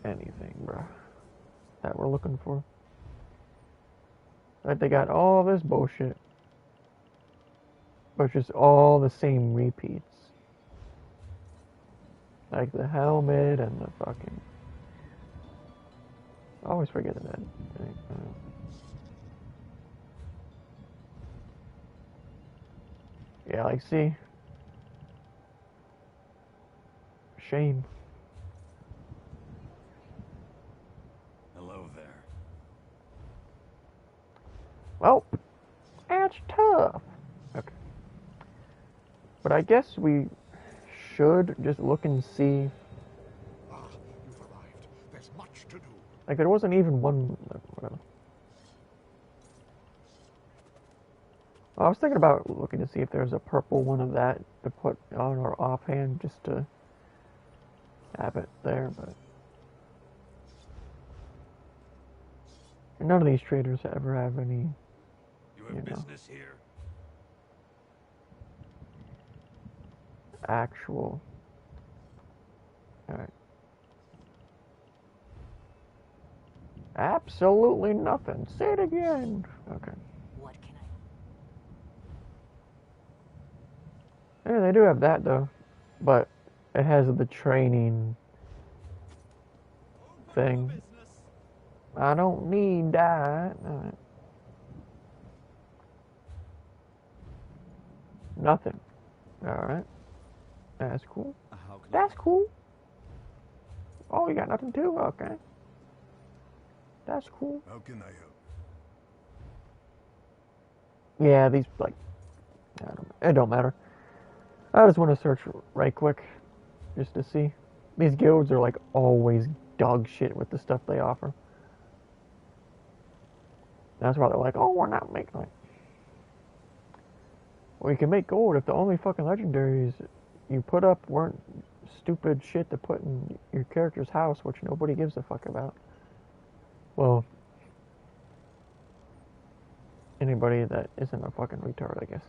anything, bro, that we're looking for. Like they got all this bullshit, but just all the same repeats. Like the helmet and the fucking... I always forget that. Yeah, like, see? Shame. Hello there. Well, that's tough. Okay. But I guess we should just look and see. Ah, you've arrived. There's much to do. Like, there wasn't even one... Whatever. I was thinking about looking to see if there's a purple one of that to put on our offhand just to have it there, but none of these traders ever have any, You have business here? actual. Alright. Absolutely nothing. Say it again. Okay. What can Yeah, they do have that though, but it has the training thing. I don't need that. Alright. Nothing. Alright. That's cool. That's cool. Oh, you got nothing too? Okay. That's cool. How can I help? Yeah, these, like, it don't matter. I just want to search right quick, just to see. These guilds are like always dog shit with the stuff they offer. That's why they're like, oh, we're not making it. Well, you can make gold if the only fucking legendaries you put up weren't stupid shit to put in your character's house, which nobody gives a fuck about. Well, anybody that isn't a fucking retard, I guess.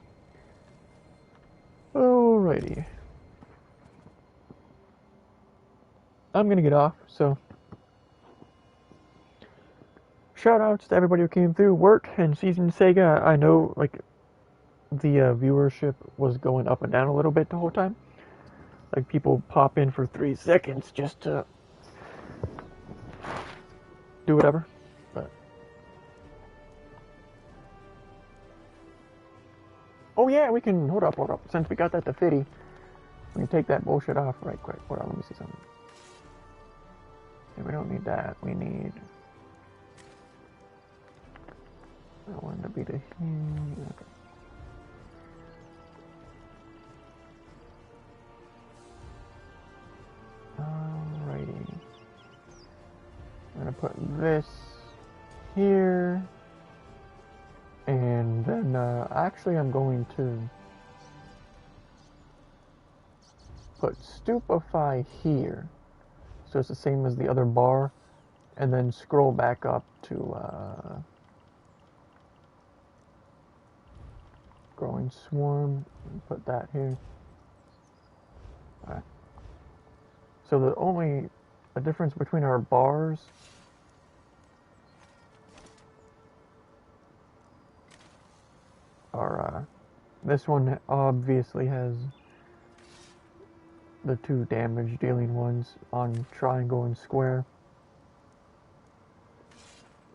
Alrighty. I'm gonna get off, so shout outs to everybody who came through. Wirt and Season Sega, I know, like, the viewership was going up and down a little bit the whole time. Like, people pop in for 3 seconds just to do whatever. But oh yeah, we can, hold up. Since we got that to Fitty, we can take that bullshit off right quick. Hold on, let me see something. Yeah, we don't need that. We need, I want to be the, okay. Alrighty. I'm gonna put this here, and then actually I'm going to put Stupefy here, so it's the same as the other bar, and then scroll back up to Growing Swarm, and put that here. Alright. So the only difference between our bars are, this one obviously has the 2 damage dealing ones on triangle and square.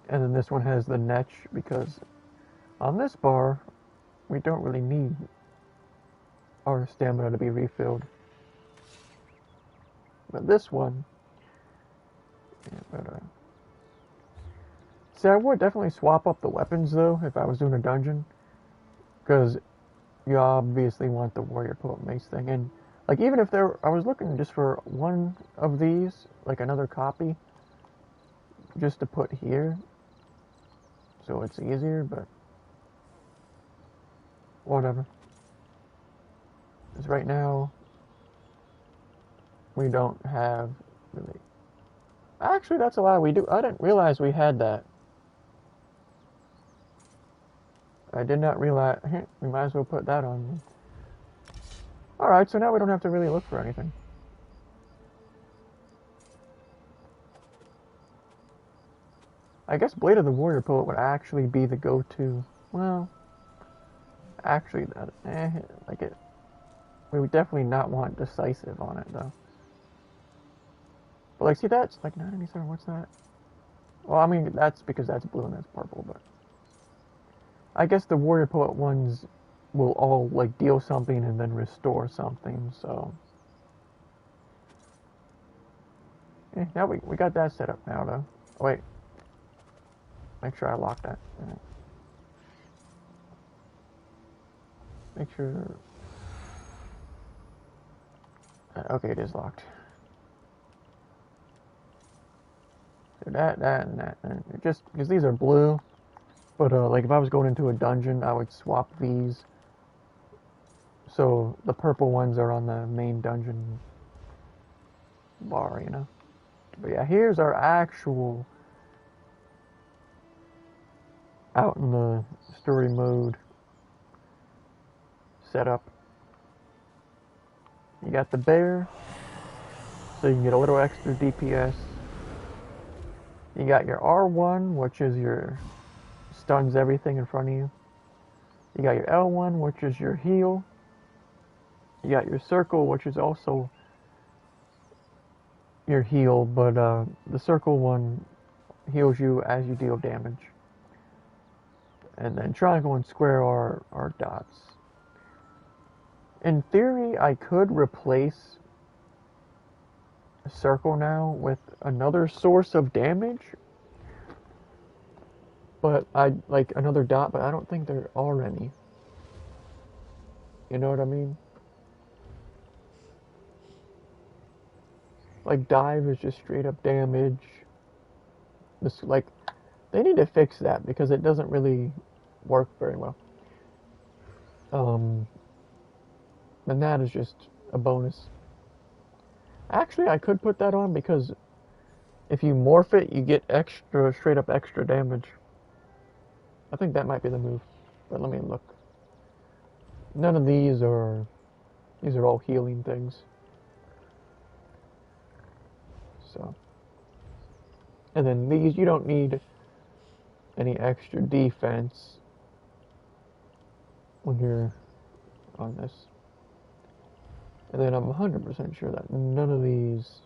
And then this one has the netch, because on this bar, we don't really need our stamina to be refilled. But this one, yeah, see, I would definitely swap up the weapons though if I was doing a dungeon, because you obviously want the warrior poet mace thing. And like, even if I was looking just for one of these, like another copy, just to put here, so it's easier. But whatever. Because right now, we don't have really. Actually, that's a lie. We do. I didn't realize we had that. I did not realize. We might as well put that on. Alright, so now we don't have to really look for anything. I guess Blade of the Warrior Poet would actually be the go-to. Well, actually, like it. We would definitely not want Decisive on it, though. But, like, see, that's, like, 997, what's that? Well, I mean, that's because that's blue and that's purple, but I guess the Warrior Poet ones will all, like, deal something and then restore something, so. Yeah, now we got that set up now, though. Oh, wait. Make sure I lock that. Right. Make sure. Okay, it is locked. So that, and that. And just because these are blue, but like if I was going into a dungeon, I would swap these. So the purple ones are on the main dungeon bar, you know. But yeah, here's our actual out in the story mode setup. You got the bear, so you can get a little extra DPS. You got your R1, which is your stuns everything in front of you. You got your L1, which is your heal. You got your circle, which is also your heal, but the circle one heals you as you deal damage. And then triangle and square are dots. In theory, I could replace circle now with another source of damage, but I like another dot, but I don't think there are any. You know what I mean? Like, dive is just straight up damage. This, like, they need to fix that because it doesn't really work very well. And that is just a bonus. Actually, I could put that on because if you morph it, you get extra, straight up extra damage. I think that might be the move, but let me look. None of these are all healing things. So, and then these, you don't need any extra defense when you're on this. And then I'm 100% sure that none of these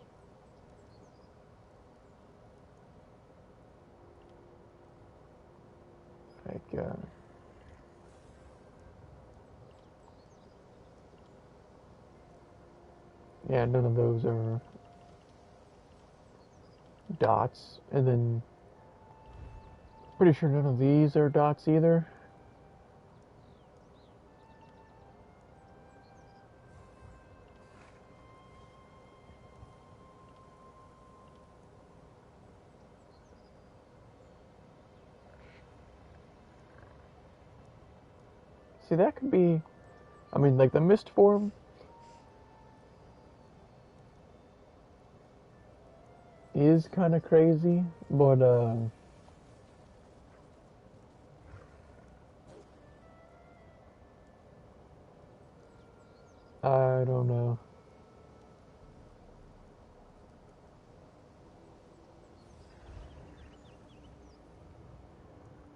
yeah, none of those are dots. And then pretty sure none of these are dots either. See, that could be, I mean, like the mist form is kind of crazy, but I don't know.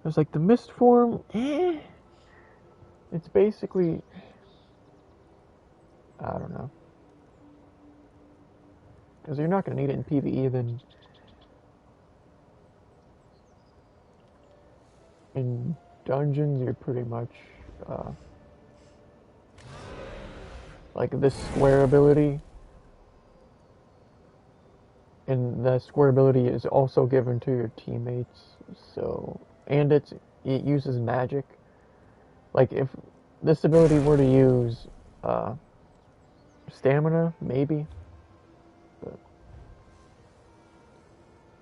It's like the mist form, it's basically, I don't know. Because you're not going to need it in PvE, then in dungeons you're pretty much, like this square ability. And the square ability is also given to your teammates, so, and it uses magic. Like, if this ability were to use stamina, maybe, but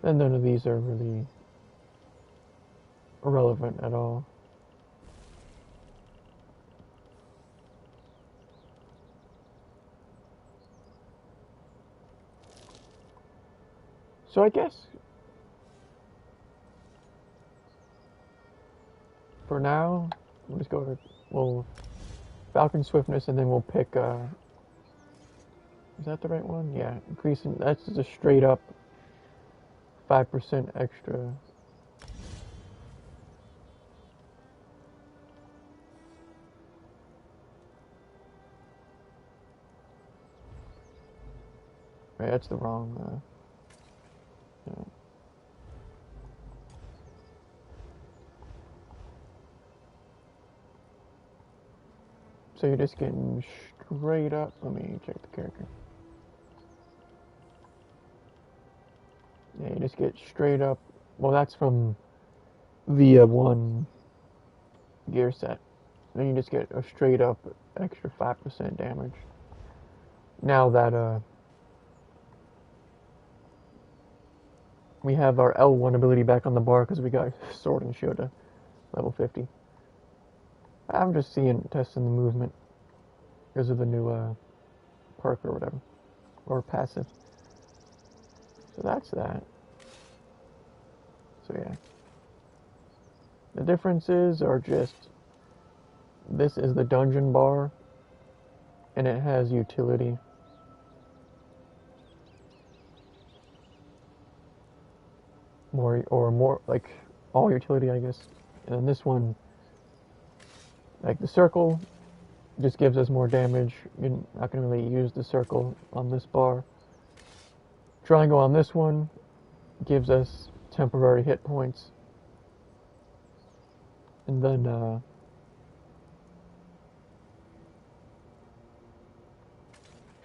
then none of these are really irrelevant at all. So I guess for now, we'll just go to, Falcon Swiftness, and then we'll pick, is that the right one? Yeah, increasing, that's just a straight up 5% extra. Right, that's the wrong, yeah. So you're just getting straight up, let me check the character. Yeah, you just get straight up, well, that's from the one gear set. Then you just get a straight up extra 5% damage. Now that we have our L1 ability back on the bar because we got Sword and Shield to level 50. I'm just testing the movement because of the new perk or whatever, or passive. So that's that. So yeah. The differences are just, this is the dungeon bar, and it has utility. More, like, all utility, I guess. And then this one, like the circle, just gives us more damage. You're not going to really use the circle on this bar. Triangle on this one gives us temporary hit points. And then,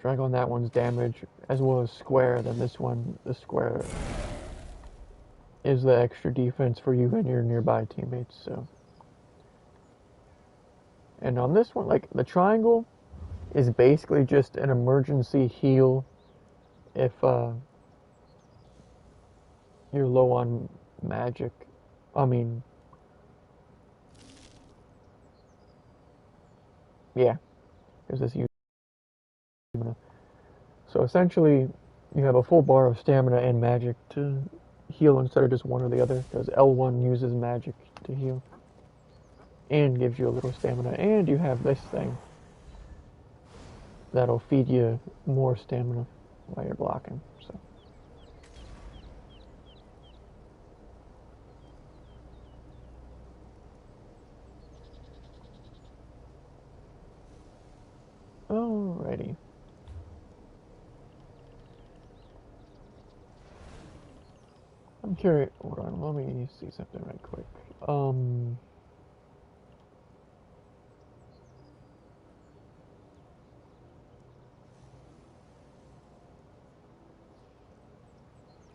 triangle on that one's damage, as well as square. Then this one, the square, is the extra defense for you and your nearby teammates, so. And on this one, like, the triangle is basically just an emergency heal if you're low on magic, I mean, yeah, because this uses stamina. So essentially, you have a full bar of stamina and magic to heal instead of just one or the other, because L1 uses magic to heal and gives you a little stamina, and you have this thing that'll feed you more stamina while you're blocking. So. Alrighty. I'm curious. Hold on, let me see something right quick.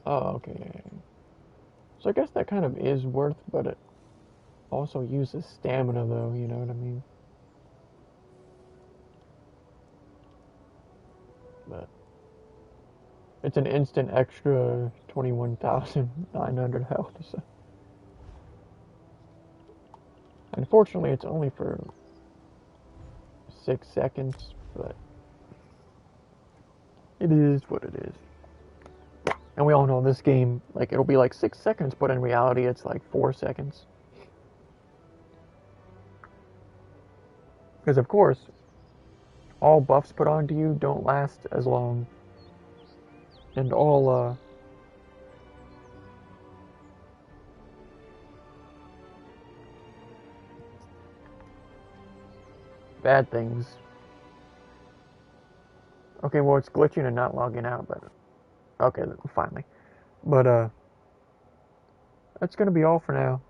Oh, okay. So I guess that kind of is worth, but it also uses stamina, though. You know what I mean? But it's an instant extra 21,900 health. So. Unfortunately, it's only for 6 seconds, but it is what it is. And we all know this game, like, it'll be like 6 seconds, but in reality, it's like 4 seconds. Because, of course, all buffs put onto you don't last as long. And all, bad things. Okay, well, it's glitching and not logging out, but... Okay, finally. But, that's gonna be all for now.